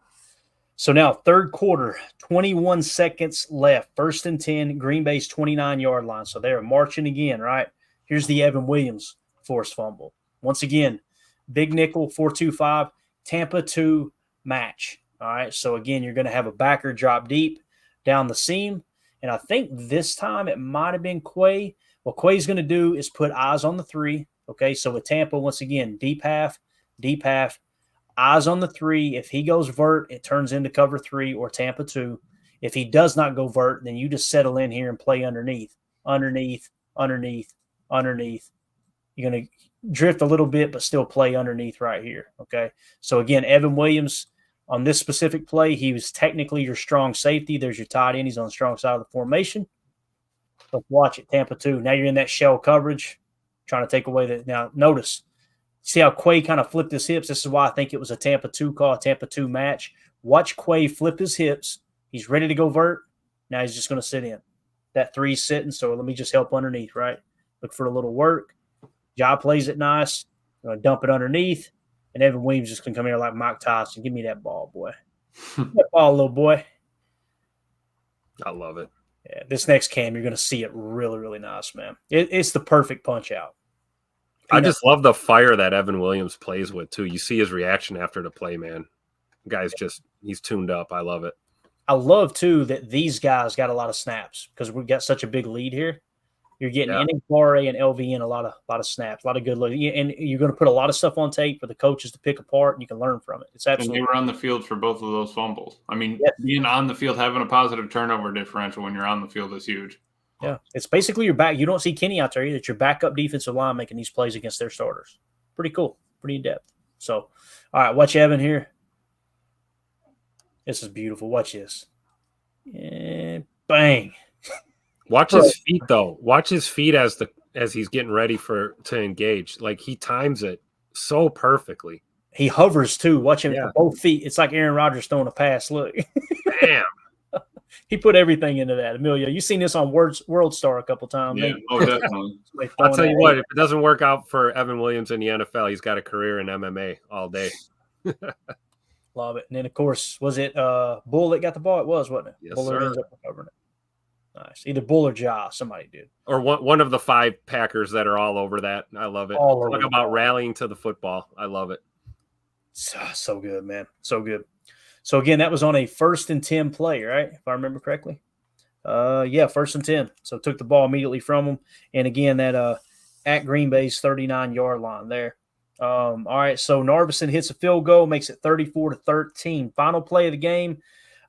Speaker 1: So now third quarter, 21 seconds left. 1st and 10, Green Bay's 29-yard line. So they're marching again, right? Here's the Evan Williams forced fumble. Once again, big nickel, 4-2-5, Tampa 2 match. All right. So again, you're going to have a backer drop deep down the seam. And I think this time it might have been Quay. What Quay's going to do is put eyes on the 3. Okay. So with Tampa, once again, deep half, eyes on the 3. If he goes vert, it turns into cover 3 or Tampa 2. If he does not go vert, then you just settle in here and play underneath. You're going to drift a little bit, but still play underneath right here. Okay. So again, Evan Williams on this specific play, he was technically your strong safety. There's your tight end. He's on the strong side of the formation. Let's watch it. Tampa 2. Now you're in that shell coverage, trying to take away the. Now notice, see how Quay kind of flipped his hips. This is why I think it was a Tampa 2 call, a Tampa 2 match. Watch Quay flip his hips. He's ready to go vert. Now he's just going to sit in. That 3's sitting, so let me just help underneath, right? Look for a little work. Ja plays it nice. I'm going to dump it underneath. And Evan Williams just going to come here like Mike Tyson. Give me that ball, boy. That ball, little boy.
Speaker 2: I love it.
Speaker 1: Yeah, this next cam, you're going to see it really, really nice, man. It's the perfect punch out.
Speaker 2: I just love the fire that Evan Williams plays with, too. You see his reaction after the play, man. The guy's he's tuned up. I love it.
Speaker 1: I love, too, that these guys got a lot of snaps because we've got such a big lead here. You're getting NHRA and LVN a lot of snaps, a lot of good look. And you're going to put a lot of stuff on tape for the coaches to pick apart, and you can learn from it. It's absolutely.
Speaker 3: And they were on the field for both of those fumbles. I mean, being on the field, having a positive turnover differential when you're on the field is huge.
Speaker 1: Yeah, it's basically your back. You don't see Kenny out there either. It's your backup defensive line making these plays against their starters. Pretty cool, pretty in depth. So, all right, watch Evan here. This is beautiful. Watch this. And bang.
Speaker 2: Watch his feet, though. Watch his feet as he's getting ready to engage. Like, he times it so perfectly.
Speaker 1: He hovers, too. Watch him both feet. It's like Aaron Rodgers throwing a pass. Look.
Speaker 2: Damn.
Speaker 1: He put everything into that. Amelia, you've seen this on World Star a couple times.
Speaker 3: Yeah, definitely.
Speaker 2: I'll tell you what, if it doesn't work out for Evan Williams in the NFL, he's got a career in MMA all day.
Speaker 1: Love it. And then, of course, was it Bull that got the ball? It was, wasn't it?
Speaker 2: Yes,
Speaker 1: Bullard
Speaker 2: sir.
Speaker 1: ends up recovering it. Nice. Either Bull or Ja. Somebody did.
Speaker 2: Or one of the 5 Packers that are all over that. I love it. Talk about rallying to the football. I love it.
Speaker 1: So good, man. So good. So, again, that was on a 1st and 10 play, right? If I remember correctly. 1st and 10. So, took the ball immediately from him. And, again, that at Green Bay's 39-yard line there. All right, so Narveson hits a field goal, makes it 34-13. Final play of the game.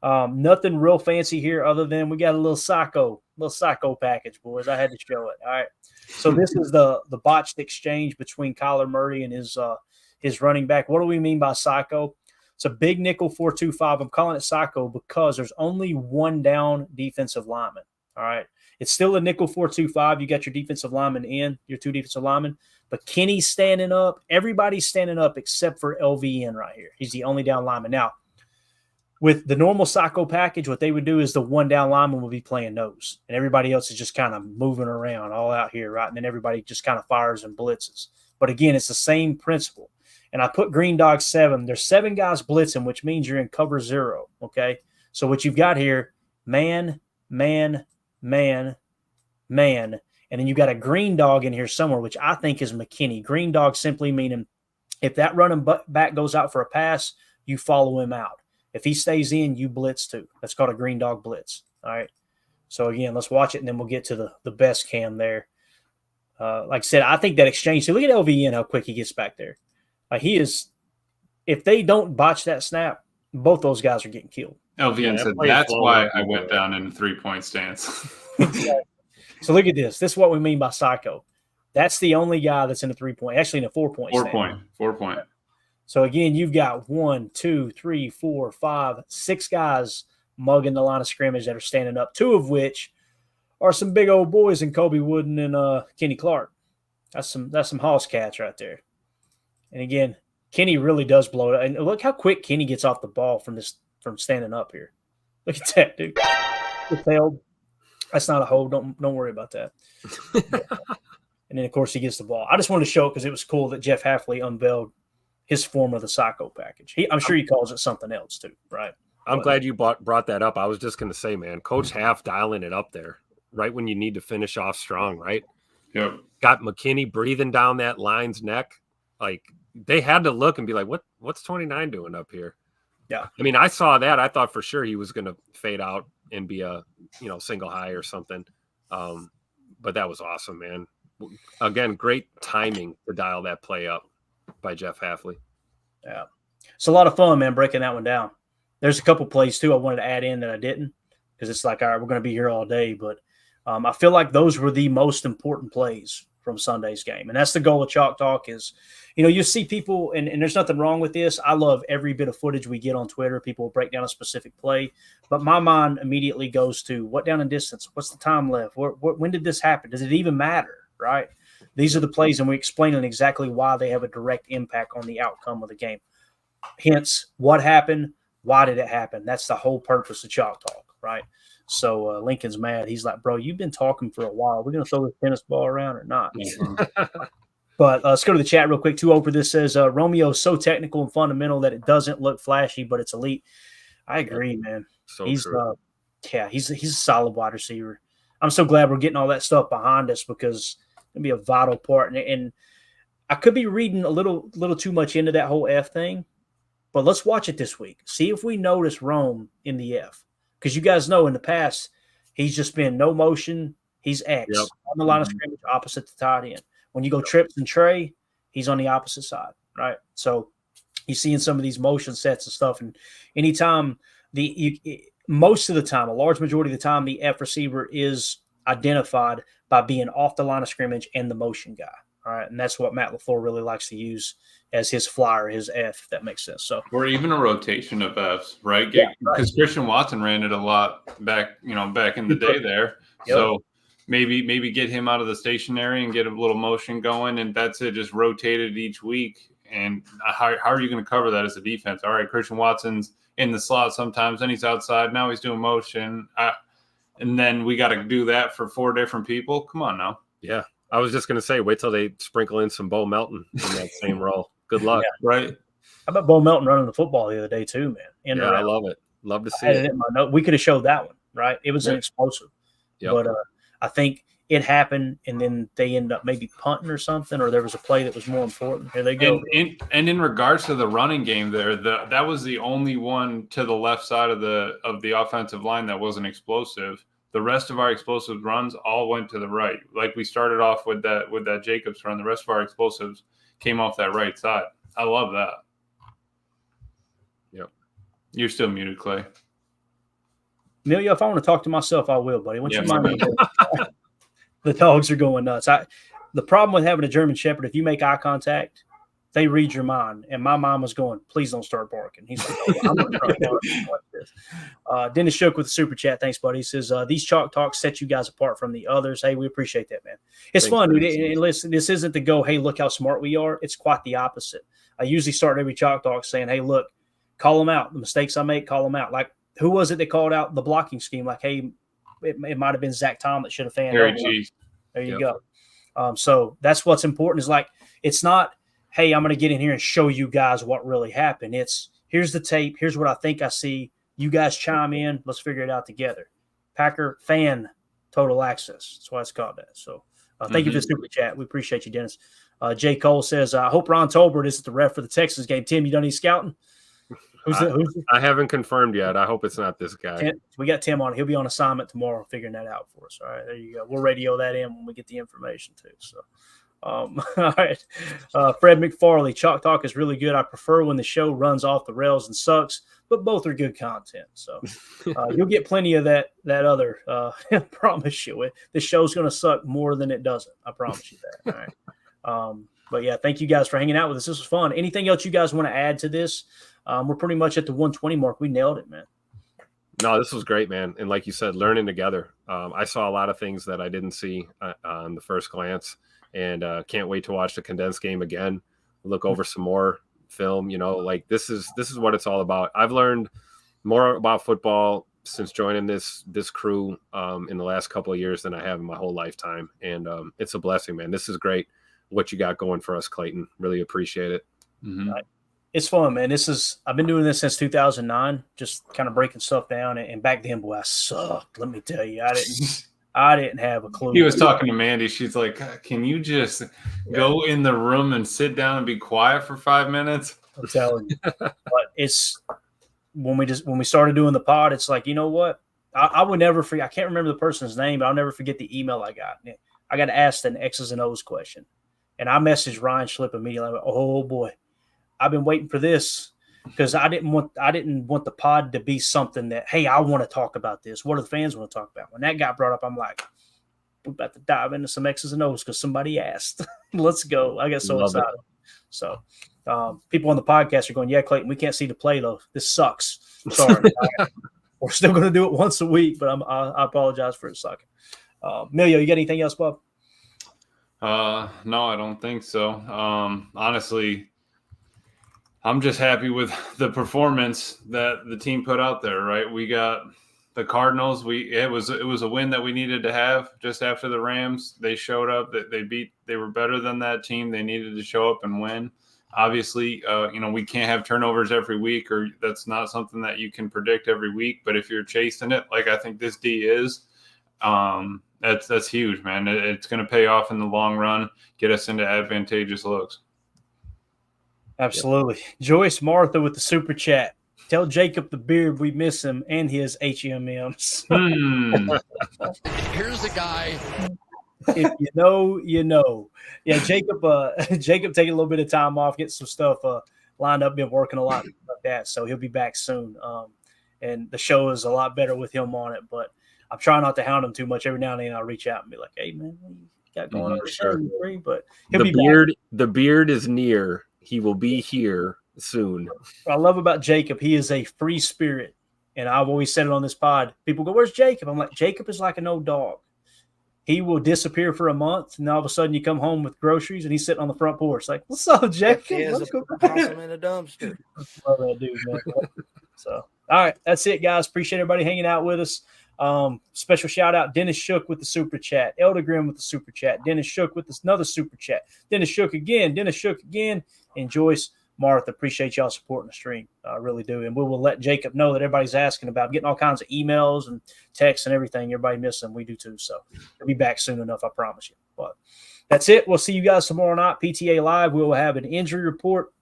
Speaker 1: Nothing real fancy here other than we got a little psycho package, boys. I had to show it. All right. So this is the botched exchange between Kyler Murray and his running back. What do we mean by psycho? It's a big nickel 4-2-5. I'm calling it psycho because there's only one down defensive lineman. All right. It's still a nickel 4-2-5. You got your defensive lineman in, your 2 defensive linemen. But Kenny's standing up. Everybody's standing up except for LVN right here. He's the only down lineman. Now, with the normal psycho package, what they would do is the one down lineman will be playing nose. And everybody else is just kind of moving around all out here, right? And then everybody just kind of fires and blitzes. But again, it's the same principle. And I put Green Dog 7. There's 7 guys blitzing, which means you're in cover 0, okay? So what you've got here, man, man, man, man. And then you got a green dog in here somewhere, which I think is McKinney. Green dog simply meaning if that running back goes out for a pass, you follow him out. If he stays in, you blitz too. That's called a green dog blitz. All right. So, again, let's watch it, and then we'll get to the best cam there. Like I said, I think that exchange – so look at LVN, how quick he gets back there. He is – if they don't botch that snap, both those guys are getting killed.
Speaker 3: LVN said, that's why I went down in a 3-point stance.
Speaker 1: Exactly. So look at this. This is what we mean by psycho. That's the only guy that's in a 3-point, actually in a 4-point.
Speaker 3: 4-point.
Speaker 1: So again, you've got 1, 2, 3, 4, 5, 6 guys mugging the line of scrimmage that are standing up, 2 of which are some big old boys in Kobe Wooden and Kenny Clark. That's some hoss cats right there. And again, Kenny really does blow it. And look how quick Kenny gets off the ball from standing up here. Look at that, dude. It's held. That's not a hold. Don't worry about that. And then, of course, he gets the ball. I just wanted to show it because it was cool that Jeff Hafley unveiled his form of the psycho package. I'm sure he calls it something else too, right?
Speaker 2: I'm glad you brought that up. I was just going to say, man, Coach Half dialing it up there right when you need to finish off strong, right?
Speaker 3: Yep.
Speaker 2: Got McKinney breathing down that line's neck. Like, they had to look and be like, what's 29 doing up here?
Speaker 1: Yeah.
Speaker 2: I mean, I saw that. I thought for sure he was going to fade out and be a, single high or something. But that was awesome, man. Again, great timing to dial that play up by Jeff Hafley.
Speaker 1: Yeah. It's a lot of fun, man, breaking that one down. There's a couple plays, too, I wanted to add in that I didn't because it's like, all right, we're going to be here all day. But I feel like those were the most important plays from Sunday's game. And that's the goal of Chalk Talk is, you see people, and there's nothing wrong with this. I love every bit of footage we get on Twitter. People will break down a specific play. But my mind immediately goes to what down and distance? What's the time left? When did this happen? Does it even matter, right? These are the plays, and we explain exactly why they have a direct impact on the outcome of the game. Hence, what happened? Why did it happen? That's the whole purpose of Chalk Talk, right? So Lincoln's mad. He's like, bro, you've been talking for a while. We're going to throw this tennis ball around or not? But let's go to the chat real quick. 2 over this says, Romeo's so technical and fundamental that it doesn't look flashy, but it's elite. I agree, man.
Speaker 2: So
Speaker 1: he's
Speaker 2: true.
Speaker 1: He's a solid wide receiver. I'm so glad we're getting all that stuff behind us because it'll be a vital part. And I could be reading a little too much into that whole F thing, but let's watch it this week. See if we notice Rome in the F. Because you guys know in the past, he's just been no motion. He's X on the line of scrimmage, opposite the tight end. When you go trips and Trey, he's on the opposite side, right? So you see in some of these motion sets and stuff. And anytime most of the time, a large majority of the time, the F receiver is identified by being off the line of scrimmage and the motion guy. All right. And that's what Matt LaFleur really likes to use as his flyer, his F, if that makes sense. So,
Speaker 3: or even a rotation of Fs, right?
Speaker 1: Yeah,
Speaker 3: Because
Speaker 1: right.
Speaker 3: Christian Watson ran it a lot back in the day there.
Speaker 1: Yep.
Speaker 3: So maybe get him out of the stationary and get a little motion going, and that's it. Just rotated each week. And how are you going to cover that as a defense? All right, Christian Watson's in the slot sometimes, then he's outside. Now he's doing motion. And then we got to do that for 4 different people. Come on now.
Speaker 2: Yeah. I was just going to say, wait till they sprinkle in some Bo Melton in that same role. Good luck.
Speaker 1: Yeah.
Speaker 3: Right.
Speaker 1: How about Bo Melton running the football the other day too, man?
Speaker 2: I love it. Love to see
Speaker 1: I had
Speaker 2: it.
Speaker 1: it in my note. We could have showed that one, right? It was an explosive.
Speaker 2: Yep.
Speaker 1: But I think it happened, and then they ended up maybe punting or something, or there was a play that was more important. Here they go.
Speaker 3: And in regards to the running game there, that was the only one to the left side of the offensive line that wasn't explosive. The rest of our explosive runs all went to the right. Like we started off with that Jacobs run. The rest of our explosives came off that right side. I love that.
Speaker 2: Yep.
Speaker 3: You're still muted, Clay.
Speaker 1: Amelia, if I want to talk to myself, I will, buddy. Once
Speaker 3: Yeah,
Speaker 1: you mind me, the dogs are going nuts. The problem with having a German Shepherd, if you make eye contact, they read your mind. And my mom was going, please don't start barking. He's like, oh, I'm going to try to like this. Dennis Shook with the super chat. Thanks, buddy. He says, these Chalk Talks set you guys apart from the others. Hey, we appreciate that, man. It's fun, dude. And listen, this isn't to go, hey, look how smart we are. It's quite the opposite. I usually start every Chalk Talk saying, hey, look, call them out. The mistakes I make, call them out. Like, who was it that called out the blocking scheme? Like, hey, it might have been Zach Tom that should have fanned out. There you go. So that's what's important is like, it's not, hey, I'm going to get in here and show you guys what really happened. It's here's the tape. Here's what I think I see. You guys chime in. Let's figure it out together. Packer fan total access. That's why it's called that. So thank you for the super chat. We appreciate you, Dennis. Jay Cole says, I hope Ron Tolbert is the ref for the Texas game. Tim, you done any scouting?
Speaker 2: I haven't confirmed yet. I hope it's not this guy.
Speaker 1: We got Tim on. He'll be on assignment tomorrow figuring that out for us. All right, there you go. We'll radio that in when we get the information too. So, all right. Fred McFarley, Chalk Talk is really good. I prefer when the show runs off the rails and sucks, but both are good content. So you'll get plenty of that other. I promise you. The show's going to suck more than it doesn't. I promise you that. All right. But yeah, thank you guys for hanging out with us. This was fun. Anything else you guys want to add to this? We're pretty much at the 120 mark. We nailed it, man.
Speaker 2: No, this was great, man. And like you said, learning together. I saw a lot of things that I didn't see on the first glance, and can't wait to watch the condensed game again. Look over some more film. Like this is what it's all about. I've learned more about football since joining this crew in the last couple of years than I have in my whole lifetime, and it's a blessing, man. This is great. What you got going for us, Clayton? Really appreciate it.
Speaker 3: Mm-hmm.
Speaker 1: It's fun, man. I've been doing this since 2009, just kind of breaking stuff down. And back then, boy, I sucked. Let me tell you, I didn't have a clue.
Speaker 3: He was talking to Mandy. She's like, "Can you just go in the room and sit down and be quiet for 5 minutes?"
Speaker 1: I'm telling you, but when we started doing the pod, it's like, you know what? I would never forget. I can't remember the person's name, but I'll never forget the email I got. I got asked an X's and O's question, and I messaged Ryan Schlipp immediately. I went, oh boy, I've been waiting for this because I didn't want the pod to be something that, hey, I want to talk about this. What do the fans want to talk about? When that got brought up, I'm like, we're about to dive into some X's and O's because somebody asked. Let's go. I got so excited. So people on the podcast are going, yeah, Clayton, we can't see the play though. This sucks. Sorry. We're still going to do it once a week, but I apologize for it sucking. Milio, you got anything else, Bob?
Speaker 3: No, I don't think so. Honestly, I'm just happy with the performance that the team put out there, right? We got the Cardinals. It was a win that we needed to have just after the Rams. They showed up, that they were better than that team. They needed to show up and win. Obviously, we can't have turnovers every week, or that's not something that you can predict every week. But if you're chasing it, like I think this D is, that's huge, man. It's going to pay off in the long run, get us into advantageous looks.
Speaker 1: Absolutely. Yep. Joyce Martha with the super chat. Tell Jacob the Beard we miss him and his HMMs.
Speaker 4: Here's the guy.
Speaker 1: If you know, you know. Yeah, Jacob taking a little bit of time off, getting some stuff lined up, been working a lot like that. So he'll be back soon. And the show is a lot better with him on it. But I'm trying not to hound him too much. Every now and then I'll reach out and be like, hey, man, what you got going on?
Speaker 2: Sure.
Speaker 1: But
Speaker 2: the beard is near. He will be here soon.
Speaker 1: What I love about Jacob, he is a free spirit. And I've always said it on this pod. People go, where's Jacob? I'm like, Jacob is like an old dog. He will disappear for a month, and all of a sudden you come home with groceries, and he's sitting on the front porch like, what's up, Jacob?
Speaker 6: He has a possum in a dumpster.
Speaker 1: Love that dude, man. So, all right, that's it, guys. Appreciate everybody hanging out with us. Special shout out, Dennis Shook with the super chat, Elder Grimm with the super chat, Dennis Shook with another super chat, Dennis Shook again, and Joyce Martha. Appreciate y'all supporting the stream. I really do. And we will let Jacob know that everybody's asking about getting all kinds of emails and texts and everything. Everybody miss them. We do too. So he'll be back soon enough, I promise you. But that's it. We'll see you guys tomorrow night. PTA Live. We will have an injury report.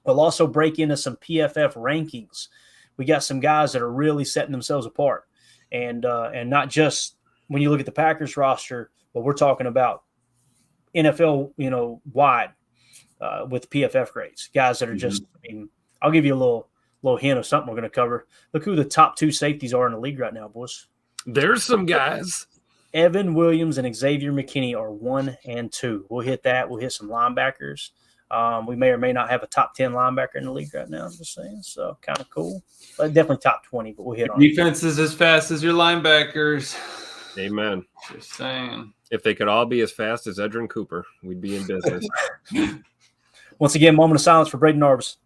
Speaker 1: We'll also break into some PFF rankings. We got some guys that are really setting themselves apart. And not just when you look at the Packers roster, but we're talking about NFL, wide. With PFF grades, guys that are just, I'll give you a little hint of something we're going to cover. Look who the top two safeties are in the league right now, boys.
Speaker 2: There's some guys.
Speaker 1: Evan Williams and Xavier McKinney are 1 and 2. We'll hit that. We'll hit some linebackers. We may or may not have a top 10 linebacker in the league right now, I'm just saying. So kind of cool. But definitely top 20, but we'll hit on
Speaker 3: Defense is as fast as your linebackers.
Speaker 2: Amen.
Speaker 3: Just saying.
Speaker 2: If they could all be as fast as Edrin Cooper, we'd be in business.
Speaker 1: Once again, moment of silence for Braden Narvis.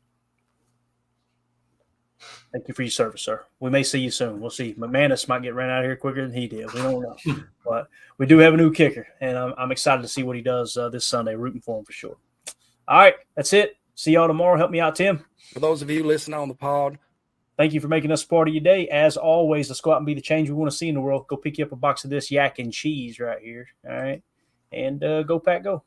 Speaker 1: Thank you for your service, sir. We may see you soon. We'll see. McManus might get ran out of here quicker than he did. We don't know. But we do have a new kicker, and I'm excited to see what he does this Sunday. Rooting for him for sure. All right, that's it. See y'all tomorrow. Help me out, Tim.
Speaker 6: For those of you listening on the pod,
Speaker 1: thank you for making us a part of your day. As always, let's go out and be the change we want to see in the world. Go pick you up a box of this yak and cheese right here. All right, and go Pack Go.